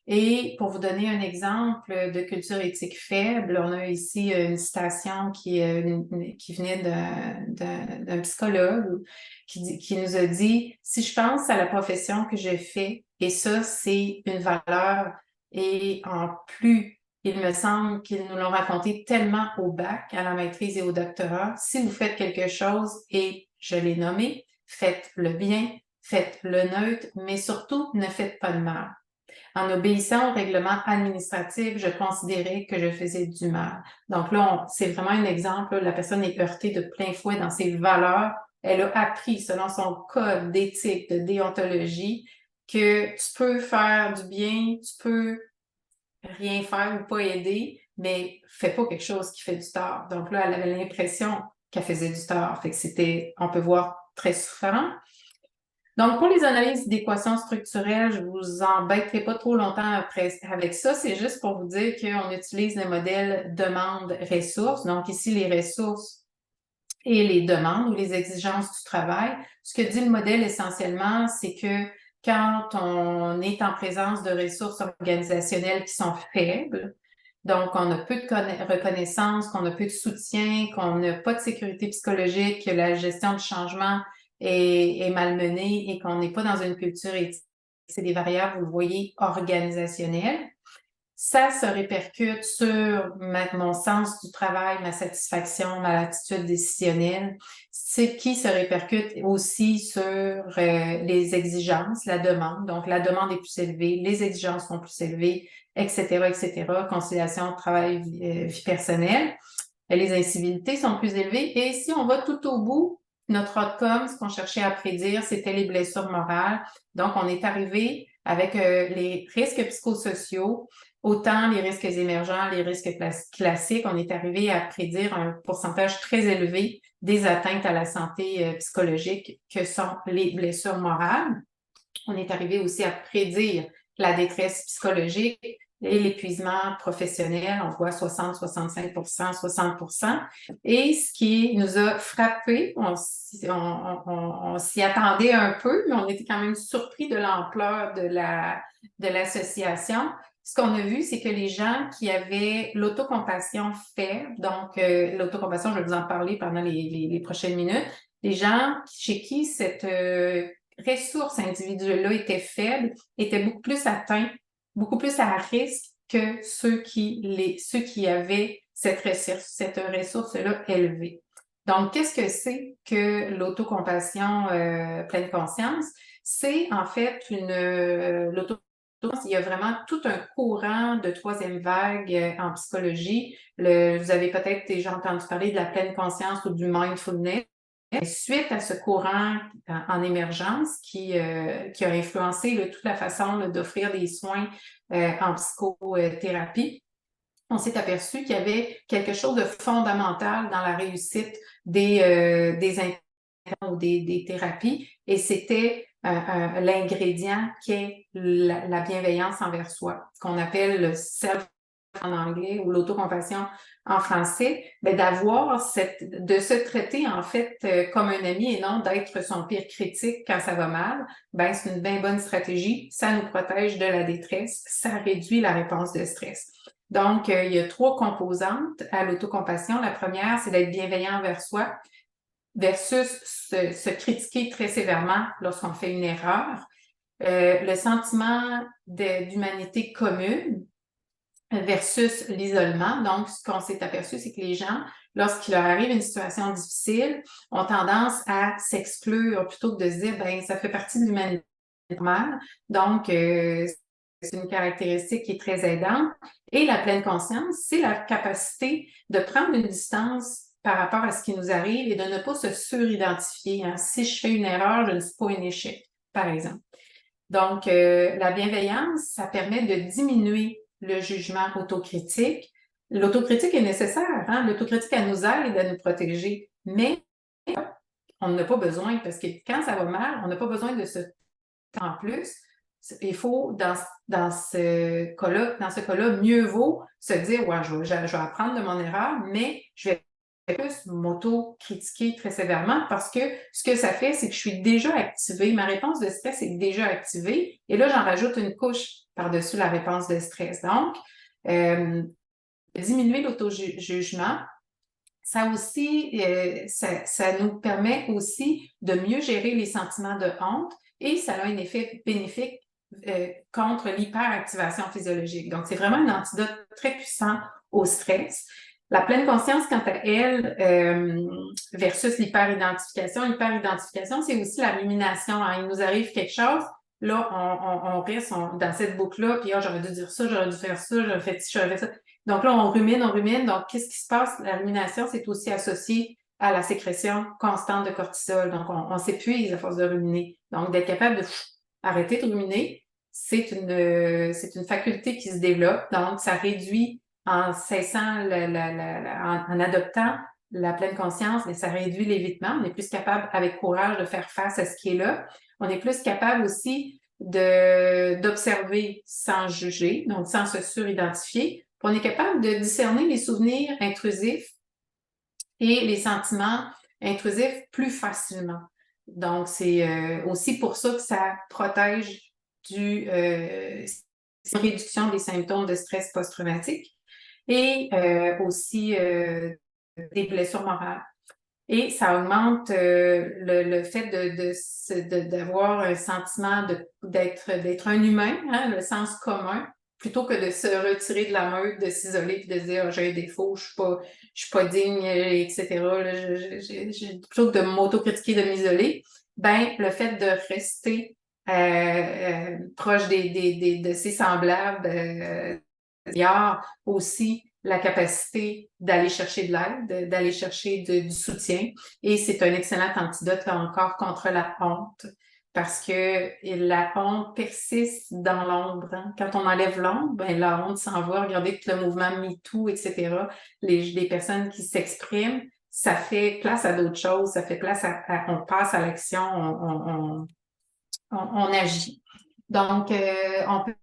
Et pour vous donner un exemple de culture éthique faible, on a ici une citation qui venait d'un psychologue qui nous a dit, si je pense à la profession que je fais, et ça, c'est une valeur, et en plus, il me semble qu'ils nous l'ont raconté tellement au bac, à la maîtrise et au doctorat, si vous faites quelque chose, et je l'ai nommé, faites le bien, faites le neutre, mais surtout, ne faites pas de mal. En obéissant au règlement administratif, je considérais que je faisais du mal. Donc là, c'est vraiment un exemple. Là, la personne est heurtée de plein fouet dans ses valeurs. Elle a appris, selon son code d'éthique, de déontologie, que tu peux faire du bien, tu peux rien faire ou pas aider, mais fais pas quelque chose qui fait du tort. Donc là, elle avait l'impression qu'elle faisait du tort. Fait que c'était, on peut voir, très souffrant. Donc, pour les analyses d'équations structurelles, je vous embêterai pas trop longtemps après avec ça. C'est juste pour vous dire qu'on utilise le modèle demande-ressources. Donc, ici, les ressources et les demandes ou les exigences du travail. Ce que dit le modèle essentiellement, c'est que quand on est en présence de ressources organisationnelles qui sont faibles, donc on a peu de reconnaissance, qu'on a peu de soutien, qu'on n'a pas de sécurité psychologique, que la gestion du changement est malmenée et qu'on n'est pas dans une culture éthique. C'est des variables, vous le voyez, organisationnelles. Ça se répercute sur mon sens du travail, ma satisfaction, ma attitude décisionnelle, ce qui se répercute aussi sur les exigences, la demande. Donc, la demande est plus élevée, les exigences sont plus élevées, etc., etc. Conciliation travail-vie personnelle. Les incivilités sont plus élevées. Et si on va tout au bout, notre outcome, ce qu'on cherchait à prédire, c'était les blessures morales. Donc, on est arrivé avec les risques psychosociaux, autant les risques émergents, les risques classiques, on est arrivé à prédire un pourcentage très élevé des atteintes à la santé psychologique que sont les blessures morales. On est arrivé aussi à prédire la détresse psychologique et l'épuisement professionnel. On voit 60, 65 60 Et ce qui nous a frappé, on s'y attendait un peu, mais on était quand même surpris de l'ampleur de l'association. Ce qu'on a vu, c'est que les gens qui avaient l'autocompassion faible, donc l'autocompassion, je vais vous en parler pendant les prochaines minutes, les gens chez qui cette ressource individuelle-là était faible, étaient beaucoup plus atteints, beaucoup plus à risque que ceux qui avaient cette ressource-là élevée. Donc, qu'est-ce que c'est que l'autocompassion pleine conscience? C'est en fait il y a vraiment tout un courant de troisième vague en psychologie. Vous avez peut-être déjà entendu parler de la pleine conscience ou du mindfulness. Suite à ce courant en émergence qui a influencé toute la façon d'offrir des soins en psychothérapie, on s'est aperçu qu'il y avait quelque chose de fondamental dans la réussite des interventions ou des thérapies, et c'était l'ingrédient qui est la bienveillance envers soi, ce qu'on appelle le self en anglais ou l'autocompassion en français, ben de se traiter en fait comme un ami et non d'être son pire critique quand ça va mal, ben c'est une bien bonne stratégie. Ça nous protège de la détresse, ça réduit la réponse de stress. Donc, il y a 3 composantes à l'autocompassion. La première, c'est d'être bienveillant envers soi versus se critiquer très sévèrement lorsqu'on fait une erreur. Le sentiment d'humanité commune versus l'isolement. Donc, ce qu'on s'est aperçu, c'est que les gens, lorsqu'il leur arrive une situation difficile, ont tendance à s'exclure plutôt que de se dire, ben, ça fait partie de l'humanité normale. Donc, c'est une caractéristique qui est très aidante. Et la pleine conscience, c'est la capacité de prendre une distance par rapport à ce qui nous arrive et de ne pas se suridentifier. Hein. Si je fais une erreur, je ne suis pas un échec, par exemple. Donc, la bienveillance, ça permet de diminuer le jugement autocritique. L'autocritique est nécessaire, hein? L'autocritique, elle nous aide à nous protéger, mais on n'en a pas besoin parce que quand ça va mal, on n'a pas besoin de ce temps en plus. Il faut, dans ce cas-là, mieux vaut se dire, ouais, je vais apprendre de mon erreur, mais je vais plus m'auto-critiquer très sévèrement parce que ce que ça fait, c'est que je suis déjà activée. Ma réponse de stress est déjà activée et là, j'en rajoute une couche par-dessus la réponse de stress. Donc, diminuer l'auto-jugement, ça aussi, ça nous permet aussi de mieux gérer les sentiments de honte et ça a un effet bénéfique contre l'hyperactivation physiologique. Donc, c'est vraiment un antidote très puissant au stress. La pleine conscience, quant à elle, versus l'hyperidentification, c'est aussi la rumination. Hein. Il nous arrive quelque chose, là, on reste dans cette boucle-là, puis j'aurais dû dire ça, j'aurais dû faire ça, j'aurais fait ci, j'aurais fait ça. Donc là, on rumine. Donc, qu'est-ce qui se passe? La rumination, c'est aussi associé à la sécrétion constante de cortisol. Donc, on s'épuise à force de ruminer. Donc, d'être capable de arrêter de ruminer, c'est une faculté qui se développe. Donc, ça réduit en cessant, en adoptant la pleine conscience, mais ça réduit l'évitement. On est plus capable, avec courage, de faire face à ce qui est là. On est plus capable aussi d'observer sans juger, donc sans se suridentifier. On est capable de discerner les souvenirs intrusifs et les sentiments intrusifs plus facilement. Donc, c'est aussi pour ça que ça protège une réduction des symptômes de stress post-traumatique et aussi des blessures morales. Et ça augmente le fait d'avoir un sentiment d'être un humain, hein, le sens commun, plutôt que de se retirer de la meute, de s'isoler et de se dire j'ai un défaut, je suis pas digne, etc. Plutôt que de m'autocritiquer, de m'isoler, ben le fait de rester proche de ses semblables, il y a aussi la capacité d'aller chercher de l'aide, d'aller chercher du soutien. Et c'est un excellent antidote, là encore, contre la honte. Parce que la honte persiste dans l'ombre. Hein. Quand on enlève l'ombre, ben, la honte s'en va. Regardez tout le mouvement MeToo, etc. Les personnes qui s'expriment, ça fait place à d'autres choses. Ça fait place on passe à l'action, on agit. Donc, on peut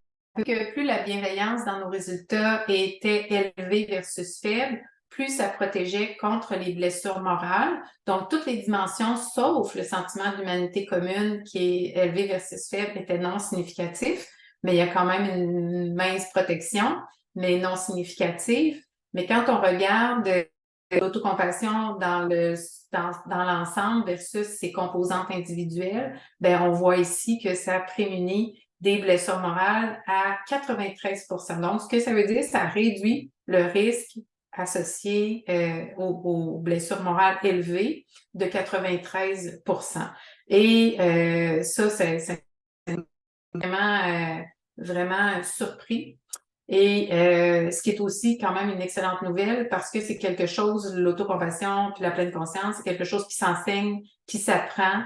que plus la bienveillance dans nos résultats était élevée versus faible, plus ça protégeait contre les blessures morales. Donc, toutes les dimensions, sauf le sentiment d'humanité commune qui est élevé versus faible, étaient non significatifs, mais il y a quand même une mince protection, mais non significative. Mais quand on regarde l'autocompassion dans l'ensemble versus ses composantes individuelles, ben on voit ici que ça prémunit des blessures morales à 93%. Donc, ce que ça veut dire, ça réduit le risque associé aux blessures morales élevées de 93%. Et ça, c'est vraiment surpris. Et ce qui est aussi quand même une excellente nouvelle parce que c'est quelque chose, l'autocompassion puis la pleine conscience, c'est quelque chose qui s'enseigne, qui s'apprend.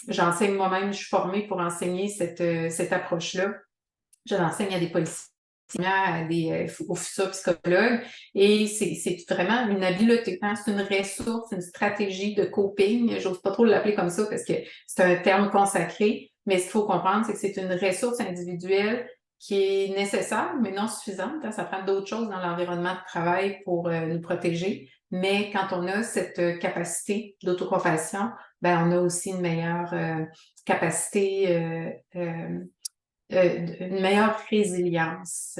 J'enseigne moi-même, je suis formée pour enseigner cette approche-là. Je l'enseigne à des policiers, aux futurs psychologues, et c'est vraiment une habileté, hein? C'est une ressource, une stratégie de coping. J'ose pas trop l'appeler comme ça parce que c'est un terme consacré, mais ce qu'il faut comprendre, c'est que c'est une ressource individuelle qui est nécessaire, mais non suffisante, hein. Ça prend d'autres choses dans l'environnement de travail pour nous protéger. Mais quand on a cette capacité d'autocompassion, ben on a aussi une meilleure capacité, une meilleure résilience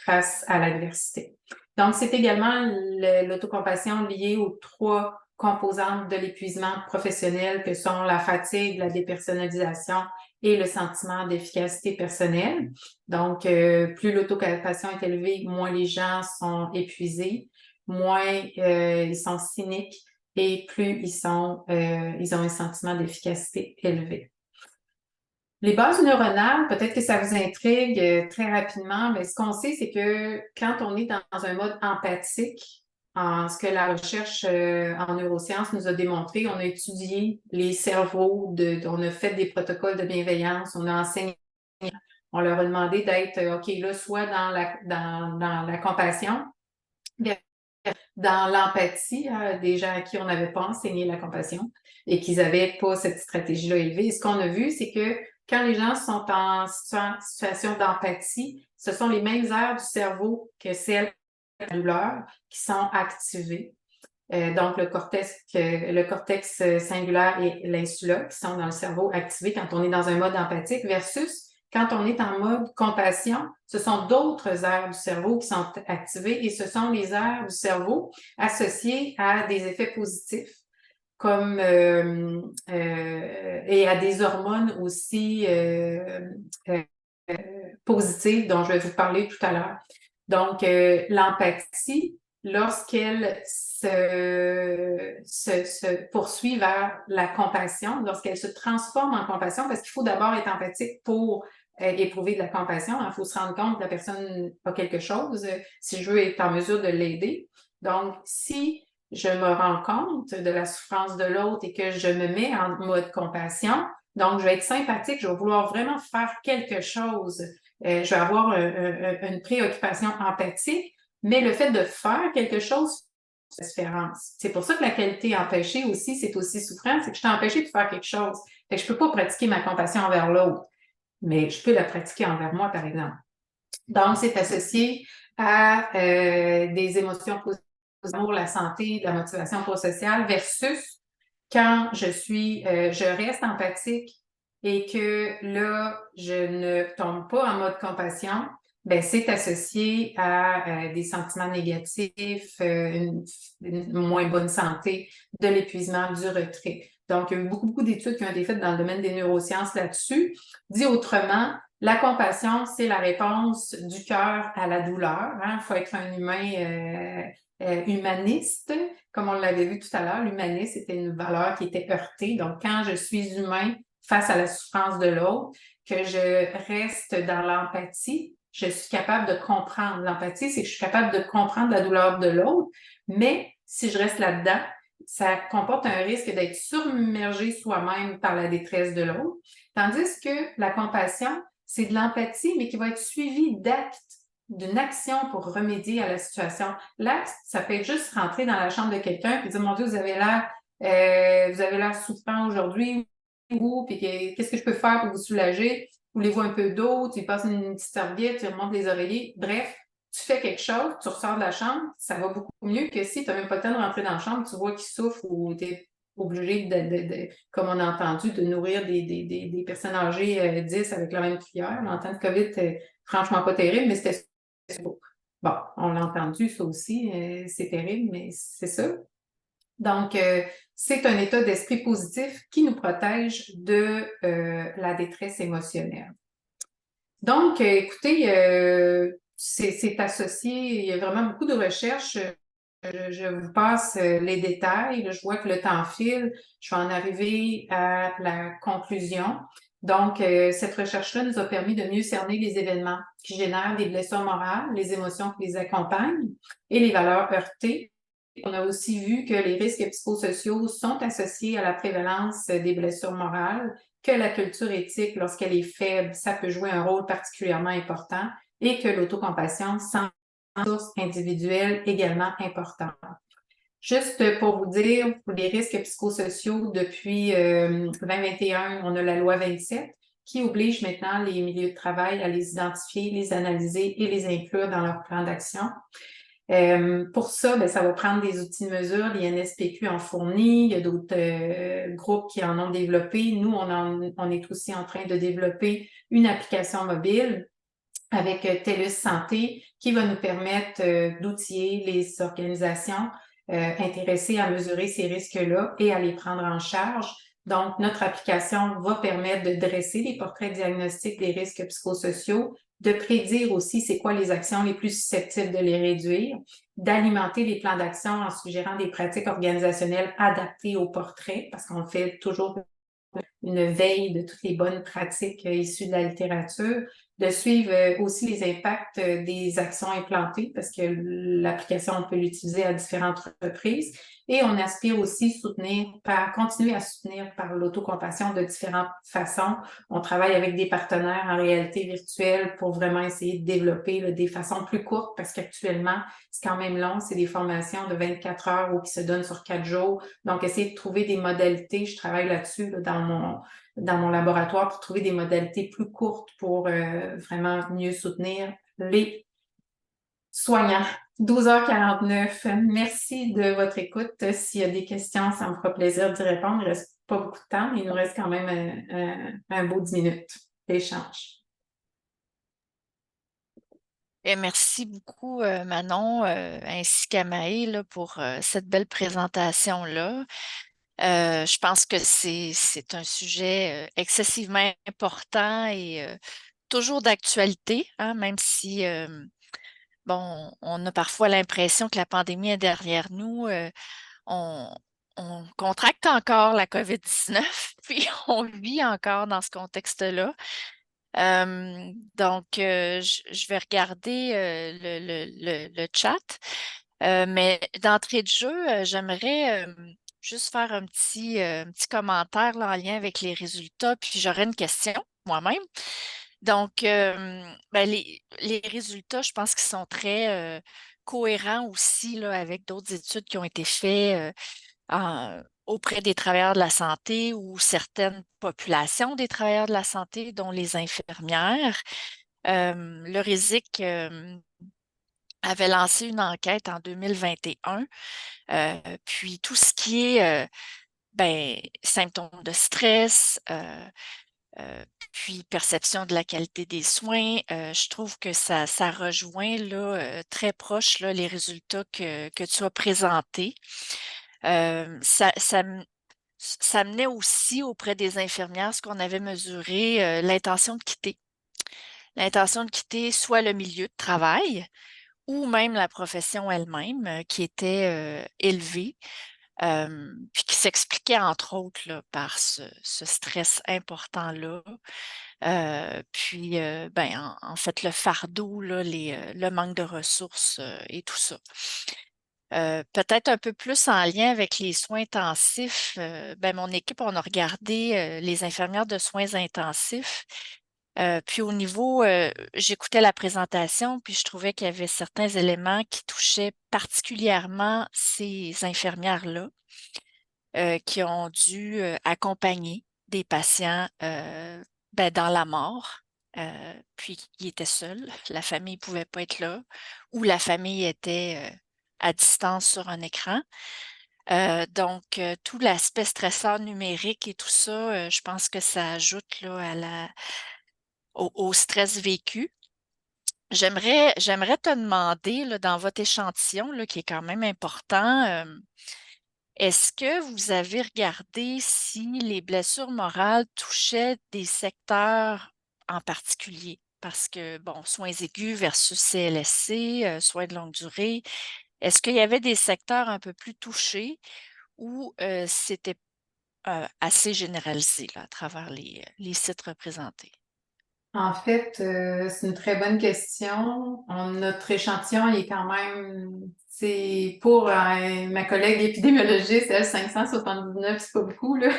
face à l'adversité. Donc, c'est également l'autocompassion liée aux 3 composantes de l'épuisement professionnel que sont la fatigue, la dépersonnalisation et le sentiment d'efficacité personnelle. Donc, plus l'autocompassion est élevée, moins les gens sont épuisés, moins ils sont cyniques et plus ils ont un sentiment d'efficacité élevé. Les bases neuronales, peut-être que ça vous intrigue très rapidement, mais ce qu'on sait, c'est que quand on est dans un mode empathique, ce que la recherche en neurosciences nous a démontré, on a étudié les cerveaux, on a fait des protocoles de bienveillance, on a enseigné, on leur a demandé d'être, OK, là, soit dans la compassion, dans l'empathie, des gens à qui on n'avait pas enseigné la compassion et qu'ils n'avaient pas cette stratégie-là élevée. Et ce qu'on a vu, c'est que quand les gens sont en situation d'empathie, ce sont les mêmes aires du cerveau que celles de la douleur qui sont activées. Donc, le cortex singulaire et l'insula qui sont dans le cerveau activés quand on est dans un mode empathique versus quand on est en mode compassion, ce sont d'autres aires du cerveau qui sont activées et ce sont les aires du cerveau associées à des effets positifs comme et à des hormones aussi positives dont je vais vous parler tout à l'heure. Donc, l'empathie, lorsqu'elle se poursuit vers la compassion, lorsqu'elle se transforme en compassion, parce qu'il faut d'abord être empathique pour éprouver de la compassion. Il faut se rendre compte que la personne a quelque chose si je veux être en mesure de l'aider. Donc, si je me rends compte de la souffrance de l'autre et que je me mets en mode compassion, donc je vais être sympathique, je vais vouloir vraiment faire quelque chose. Je vais avoir une préoccupation empathique, mais le fait de faire quelque chose fait la différence. C'est pour ça que la qualité empêchée aussi, c'est aussi souffrant, c'est que je suis empêchée de faire quelque chose. Fait que je peux pas pratiquer ma compassion envers l'autre, mais je peux la pratiquer envers moi, par exemple. Donc, c'est associé à des émotions positives, l'amour, la santé, la motivation prosociale versus quand je reste empathique et que là, je ne tombe pas en mode compassion, ben c'est associé à des sentiments négatifs, une moins bonne santé, de l'épuisement, du retrait. Donc, il y a eu beaucoup d'études qui ont été faites dans le domaine des neurosciences là-dessus. Dit autrement, la compassion, c'est la réponse du cœur à la douleur. Il faut être un humain humaniste, comme on l'avait vu tout à l'heure. L'humanisme, c'était une valeur qui était heurtée. Donc, quand je suis humain face à la souffrance de l'autre, que je reste dans l'empathie, je suis capable de comprendre. L'empathie, c'est que je suis capable de comprendre la douleur de l'autre, mais si je reste là-dedans, ça comporte un risque d'être submergé soi-même par la détresse de l'autre. Tandis que la compassion, c'est de l'empathie, mais qui va être suivie d'actes, d'une action pour remédier à la situation. L'acte, ça peut être juste rentrer dans la chambre de quelqu'un et dire, mon Dieu, vous avez l'air souffrant aujourd'hui, ou puis qu'est-ce que je peux faire pour vous soulager? Voulez-vous un peu d'eau? Tu passes une petite serviette, tu remontes les oreillers. Bref, tu fais quelque chose, tu ressors de la chambre, ça va beaucoup mieux que si tu n'as même pas le temps de rentrer dans la chambre, tu vois qu'il souffre ou tu es obligé comme on a entendu, de nourrir des personnes âgées 10 avec la même cuillère. En temps de COVID, franchement pas terrible, mais c'était beau. Bon, on l'a entendu, ça aussi, c'est terrible, mais c'est ça. Donc, c'est un état d'esprit positif qui nous protège de la détresse émotionnelle. Donc, écoutez, c'est associé, il y a vraiment beaucoup de recherches. Je vous passe les détails. Là, je vois que le temps file. Je vais en arriver à la conclusion. Donc, cette recherche-là nous a permis de mieux cerner les événements qui génèrent des blessures morales, les émotions qui les accompagnent et les valeurs heurtées. On a aussi vu que les risques psychosociaux sont associés à la prévalence des blessures morales, que la culture éthique, lorsqu'elle est faible, ça peut jouer un rôle particulièrement important et que l'autocompassion semble une source individuelle également importante. Juste pour vous dire, pour les risques psychosociaux, depuis 2021, on a la loi 27 qui oblige maintenant les milieux de travail à les identifier, les analyser et les inclure dans leur plan d'action. Pour ça, ça va prendre des outils de mesure. L'INSPQ en fournit, il y a d'autres groupes qui en ont développé. Nous, on est aussi en train de développer une application mobile avec TELUS Santé qui va nous permettre d'outiller les organisations intéressées à mesurer ces risques-là et à les prendre en charge. Donc, notre application va permettre de dresser les portraits diagnostiques des risques psychosociaux, de prédire aussi c'est quoi les actions les plus susceptibles de les réduire, d'alimenter les plans d'action en suggérant des pratiques organisationnelles adaptées au portrait, parce qu'on fait toujours une veille de toutes les bonnes pratiques issues de la littérature, de suivre aussi les impacts des actions implantées parce que l'application, on peut l'utiliser à différentes reprises. Et on aspire aussi continuer à soutenir par l'autocompassion de différentes façons. On travaille avec des partenaires en réalité virtuelle pour vraiment essayer de développer des façons plus courtes parce qu'actuellement, c'est quand même long. C'est des formations de 24 heures ou qui se donnent sur 4 jours. Donc, essayer de trouver des modalités. Je travaille là-dessus dans mon laboratoire pour trouver des modalités plus courtes pour vraiment mieux soutenir les soignants. 12h49. Merci de votre écoute. S'il y a des questions, ça me fera plaisir d'y répondre. Il ne reste pas beaucoup de temps, mais il nous reste quand même un beau 10 minutes d'échange. Et merci beaucoup, Manon, ainsi qu'à Maë, là, pour cette belle présentation-là. Je pense que c'est un sujet excessivement important et toujours d'actualité, hein, même si, bon, on a parfois l'impression que la pandémie est derrière nous. On, on contracte encore la COVID-19, puis on vit encore dans ce contexte-là. Donc, je vais regarder le chat. Mais d'entrée de jeu, j'aimerais juste faire un petit commentaire là, en lien avec les résultats, puis j'aurais une question moi-même. Donc, les résultats, je pense qu'ils sont très cohérents aussi là, avec d'autres études qui ont été faites auprès des travailleurs de la santé ou certaines populations des travailleurs de la santé, dont les infirmières. Le RISIC avait lancé une enquête en 2021, puis tout ce qui est symptômes de stress, puis perception de la qualité des soins, je trouve que ça rejoint là, très proche là, les résultats que tu as présentés. Ça menait aussi auprès des infirmières ce qu'on avait mesuré, l'intention de quitter. L'intention de quitter soit le milieu de travail ou même la profession elle-même qui était élevée, puis qui s'expliquait entre autres là, par ce stress important-là. Puis, en fait, le fardeau, là, le manque de ressources et tout ça. Peut-être un peu plus en lien avec les soins intensifs. Mon équipe, on a regardé les infirmières de soins intensifs. Puis au niveau, j'écoutais la présentation, puis je trouvais qu'il y avait certains éléments qui touchaient particulièrement ces infirmières-là, qui ont dû accompagner des patients dans la mort. Puis ils étaient seuls, la famille ne pouvait pas être là, ou la famille était à distance sur un écran. Donc, tout l'aspect stresseur numérique et tout ça, je pense que ça ajoute là, au stress vécu. J'aimerais te demander, là, dans votre échantillon, là, qui est quand même important, est-ce que vous avez regardé si les blessures morales touchaient des secteurs en particulier? Parce que, bon, soins aigus versus CLSC, soins de longue durée, est-ce qu'il y avait des secteurs un peu plus touchés ou c'était assez généralisé là, à travers les sites représentés? En fait, c'est une très bonne question. Notre échantillon, il est quand même, c'est pour ma collègue épidémiologiste, elle, 579, c'est pas beaucoup, là.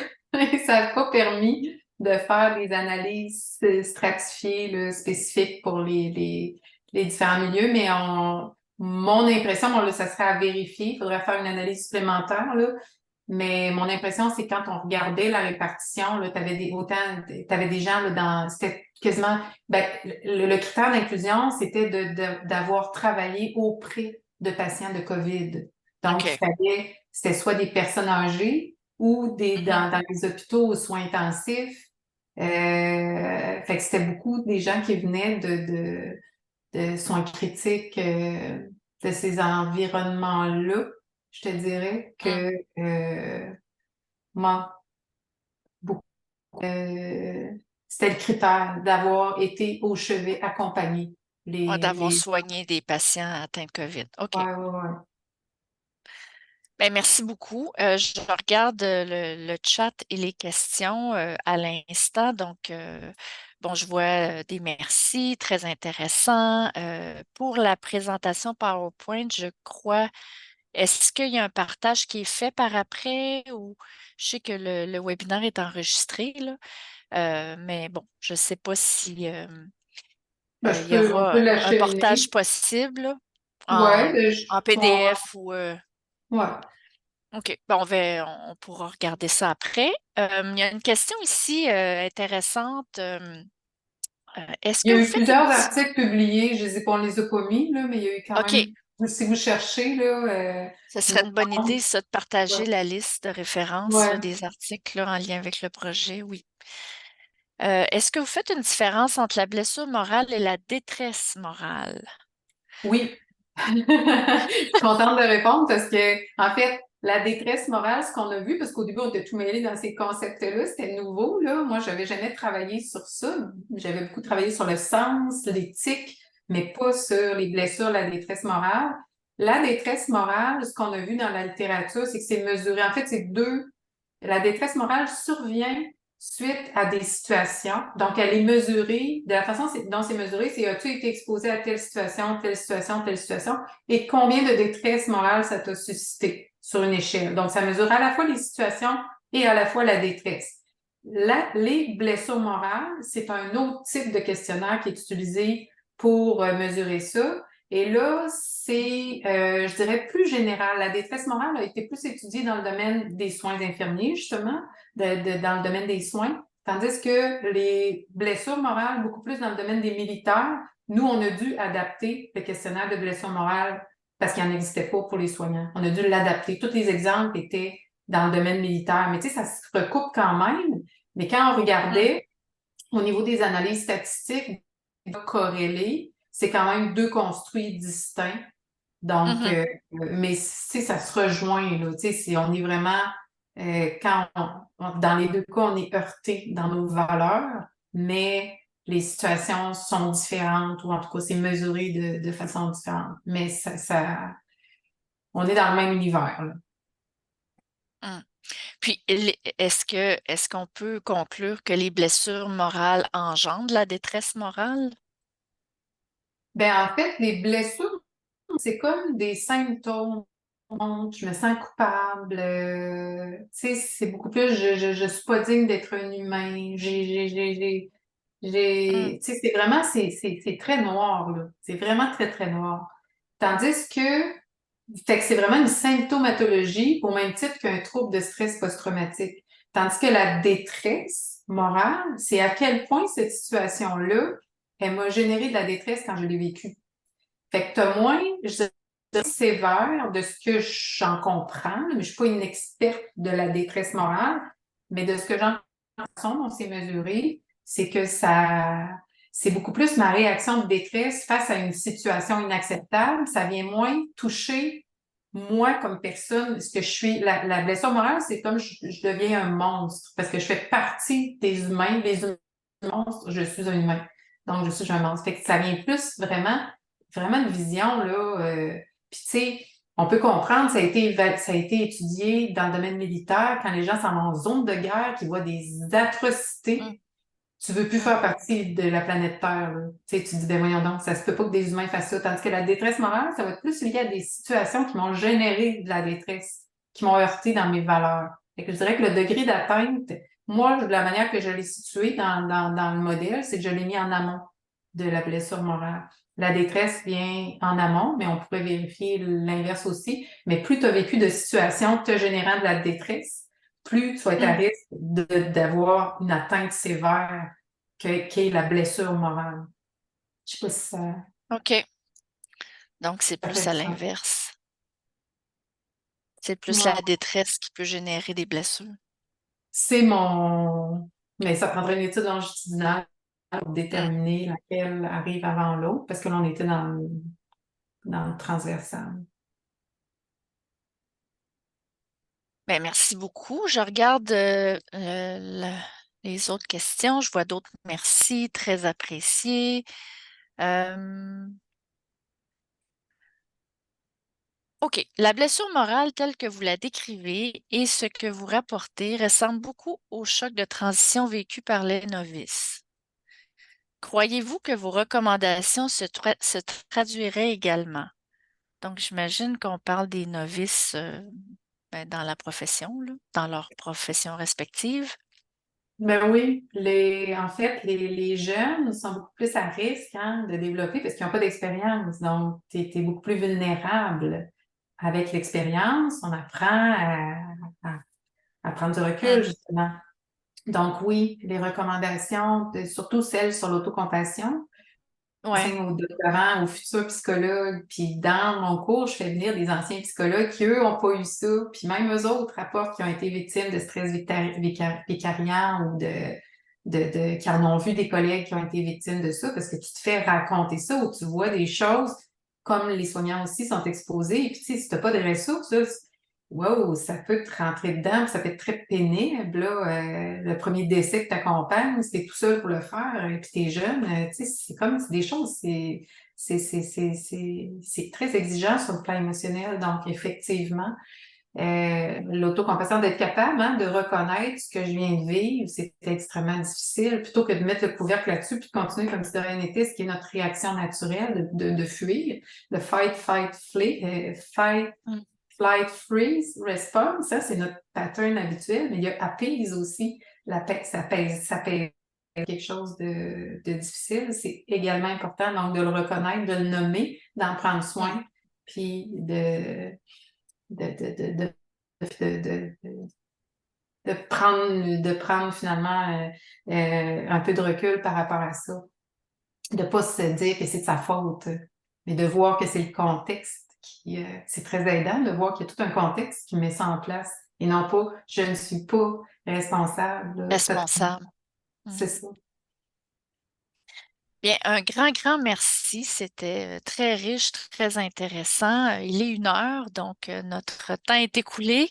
Ça n'a pas permis de faire des analyses stratifiées, là, spécifiques pour les différents milieux, mais mon impression, bon, là, ça serait à vérifier. Il faudrait faire une analyse supplémentaire, là. Mais mon impression, c'est quand on regardait la répartition, là, t'avais des gens là, c'était quasiment, ben, le critère d'inclusion, c'était d'avoir travaillé auprès de patients de COVID. Donc, OK. c'était soit des personnes âgées ou Mhm. dans les hôpitaux aux soins intensifs. Fait que c'était beaucoup des gens qui venaient de soins critiques, de ces environnements-là. Je te dirais Mm. que moi, beaucoup, euh, c'était le critère d'avoir été au chevet accompagné. Ah, d'avoir Les... soigné des patients atteints de COVID. OK. Ouais, ouais, ouais. Ben, merci beaucoup. Je regarde le chat et les questions à l'instant. Donc, bon, je vois des merci, très intéressant. Pour la présentation PowerPoint, je crois, est-ce qu'il y a un partage qui est fait par après ou je sais que le webinaire est enregistré, là, mais bon, je ne sais pas si Ben, il y on peut aura un l'acheminer. partage possible là, Ouais, en PDF ou ouais. OK. Bon, on pourra regarder ça après. Il y a une question ici intéressante. Est-ce Il y que a vous eu faites une... plusieurs articles publiés, je sais pas, on les a pas mis, là, mais il y a eu quand OK, même, si vous cherchez, là, ce il me serait une bonne idée, semble. ça, de Ouais. partager la liste de références là, Ouais. des articles là, en lien avec le projet. Oui. Est-ce que vous faites une différence entre la blessure morale et la détresse morale? Oui. Je suis contente de répondre parce que, en fait, la détresse morale, ce qu'on a vu, parce qu'au début, on était tout mêlés dans ces concepts-là, c'était nouveau, là. Moi, j'avais jamais travaillé sur ça. J'avais beaucoup travaillé sur le sens, l'éthique, mais pas sur les blessures, la détresse morale. La détresse morale, ce qu'on a vu dans la littérature, c'est que c'est mesuré. En fait, c'est deux. La détresse morale survient suite à des situations. Donc, elle est mesurée, de la façon dont c'est mesuré, c'est as-tu été exposé à telle situation, telle situation, telle situation, et combien de détresse morale ça t'a suscité sur une échelle. Donc, ça mesure à la fois les situations et à la fois la détresse. Les blessures morales, c'est un autre type de questionnaire qui est utilisé pour mesurer ça. Et là, c'est, je dirais, plus général. La détresse morale a été plus étudiée dans le domaine des soins infirmiers, justement, dans le domaine des soins, tandis que les blessures morales, beaucoup plus dans le domaine des militaires, nous, on a dû adapter le questionnaire de blessures morales parce qu'il n'en existait pas pour les soignants. On a dû l'adapter. Tous les exemples étaient dans le domaine militaire. Mais tu sais, ça se recoupe quand même. Mais quand on Hmm. regardait au niveau des analyses statistiques corrélées, c'est quand même deux construits distincts. Donc, Mhm. mais tu sais, ça se rejoint, là. Tu sais, si on est vraiment, dans les deux cas, on est heurté dans nos valeurs, mais les situations sont différentes, ou en tout cas, c'est mesuré de façon différente. Mais on est dans le même univers, là. Hmm. Puis, est-ce qu'on peut conclure que les blessures morales engendrent la détresse morale? Ben, en fait, les blessures, c'est comme des symptômes. Je me sens coupable. Tu sais, c'est beaucoup plus, je suis pas digne d'être un humain. Hmm. Tu sais, c'est vraiment, c'est très noir, là. C'est vraiment très, très noir. Tandis fait que c'est vraiment une symptomatologie au même titre qu'un trouble de stress post-traumatique. Tandis que la détresse morale, c'est à quel point cette situation-là, elle m'a généré de la détresse quand je l'ai vécue. Fait que t'as moins, je dirais, sévère de ce que j'en comprends, mais je suis pas une experte de la détresse morale, mais de ce que j'en comprends, dont c'est mesuré, c'est que c'est beaucoup plus ma réaction de détresse face à une situation inacceptable. Ça vient moins toucher moi comme personne, ce que je suis. La blessure morale, c'est comme je deviens un monstre parce que je fais partie des humains. Les humains, monstres, je suis un humain. Donc, je suis un monstre. Fait que ça vient plus vraiment une vision, là. Puis, tu sais, on peut comprendre, ça a été étudié dans le domaine militaire, quand les gens sont en zone de guerre, qui voient des Hmm. atrocités, tu veux plus Hmm. faire partie de la planète Terre, là. Tu sais, tu dis, ben voyons donc, ça se peut pas que des humains fassent ça. Tandis que la détresse morale, ça va être plus lié à des situations qui m'ont généré de la détresse, qui m'ont heurté dans mes valeurs. Fait que je dirais que le degré d'atteinte, moi, la manière que je l'ai situé dans le modèle, c'est que je l'ai mis en amont de la blessure morale. la détresse vient en amont, mais on pourrait vérifier l'inverse aussi. Mais plus tu as vécu de situations te générant de la détresse, plus tu vas être à Hmm. risque d'avoir une atteinte sévère qu'est la blessure morale. Je sais pas si OK. Donc, c'est ça plus fait à du sens. l'inverse. C'est plus Ouais. la détresse qui peut générer des blessures. C'est mon... Mais ça prendrait une étude longitudinale pour Hmm. déterminer laquelle arrive avant l'autre, parce que là, on était dans le transversal. Ben, merci beaucoup. Je regarde les autres questions. Je vois d'autres merci, très appréciés. Euh, OK. La blessure morale telle que vous la décrivez et ce que vous rapportez ressemble beaucoup au choc de transition vécu par les novices. Croyez-vous que vos recommandations se traduiraient également? Donc, j'imagine qu'on parle des novices ben, dans la profession, là, dans leur profession respective. Ben oui, en fait, les jeunes sont beaucoup plus à risque hein, de développer parce qu'ils n'ont pas d'expérience. Donc, tu es beaucoup plus vulnérable. Avec l'expérience, on apprend à- à prendre du Hmm. recul, justement. Donc oui, les recommandations, surtout celles sur l'autocompassion, Ouais. j'enseigne aux doctorants, aux futurs psychologues, puis dans mon cours, je fais venir des anciens psychologues qui, eux, n'ont pas eu ça, puis même eux autres rapportent qu'ils ont été victimes de stress vicariant ou qui en ont vu des collègues qui ont été victimes de ça, parce que tu te fais raconter ça ou tu vois des choses comme les soignants aussi sont exposés, et puis tu sais, si tu n'as pas de ressources, là, wow, ça peut te rentrer dedans, puis ça peut être très pénible, là. Le premier décès que tu accompagnes, si t'es tout seul pour le faire, et puis t'es jeune, tu sais, c'est comme c'est des choses, c'est très exigeant sur le plan émotionnel. Donc, effectivement, l'autocompassion, d'être capable hein, de reconnaître ce que je viens de vivre, c'est extrêmement difficile. Plutôt que de mettre le couvercle là-dessus, puis de continuer comme si de rien n'était, ce qui est notre réaction naturelle de fuir, de fight, Hmm. flight, freeze, response, ça c'est notre pattern habituel, mais il y a appease aussi. Ça pèse quelque chose de difficile. C'est également important donc de le reconnaître, de le nommer, d'en prendre Hmm. soin, puis de, de, de, de, de, de prendre finalement un peu de recul par rapport à ça. De ne pas se dire que c'est de sa faute, mais de voir que c'est le contexte c'est très aidant de voir qu'il y a tout un contexte qui met ça en place et non pas je ne suis pas responsable totalement. Responsable. Hmm. C'est ça. Bien, un grand, grand merci. C'était très riche, très intéressant. Il est 1 heure, donc notre temps est écoulé.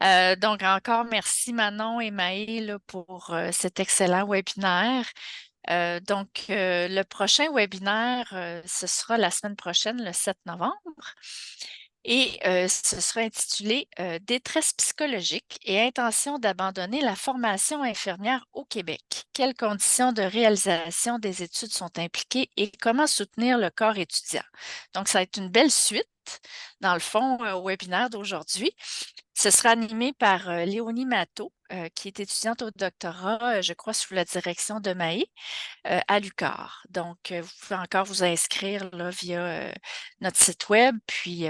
Donc, encore merci Manon et Maë là, pour cet excellent webinaire. Le prochain webinaire, ce sera la semaine prochaine, le 7 novembre. Et ce sera intitulé Détresse psychologique et intention d'abandonner la formation infirmière au Québec. Quelles conditions de réalisation des études sont impliquées et comment soutenir le corps étudiant? Donc, ça va être une belle suite, dans le fond, au webinaire d'aujourd'hui. Ce sera animé par Léonie Matteau, qui est étudiante au doctorat, je crois, sous la direction de Maë à l'UQAR. Donc, vous pouvez encore vous inscrire là, via notre site web, puis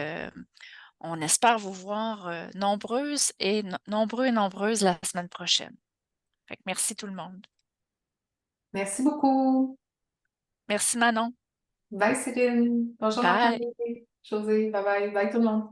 on espère vous voir nombreux et nombreuses la semaine prochaine. Fait que merci tout le monde. Merci beaucoup. Merci Manon. Bye Céline. Bonjour Bye. Marc-André. José. Bye bye. Bye tout le monde.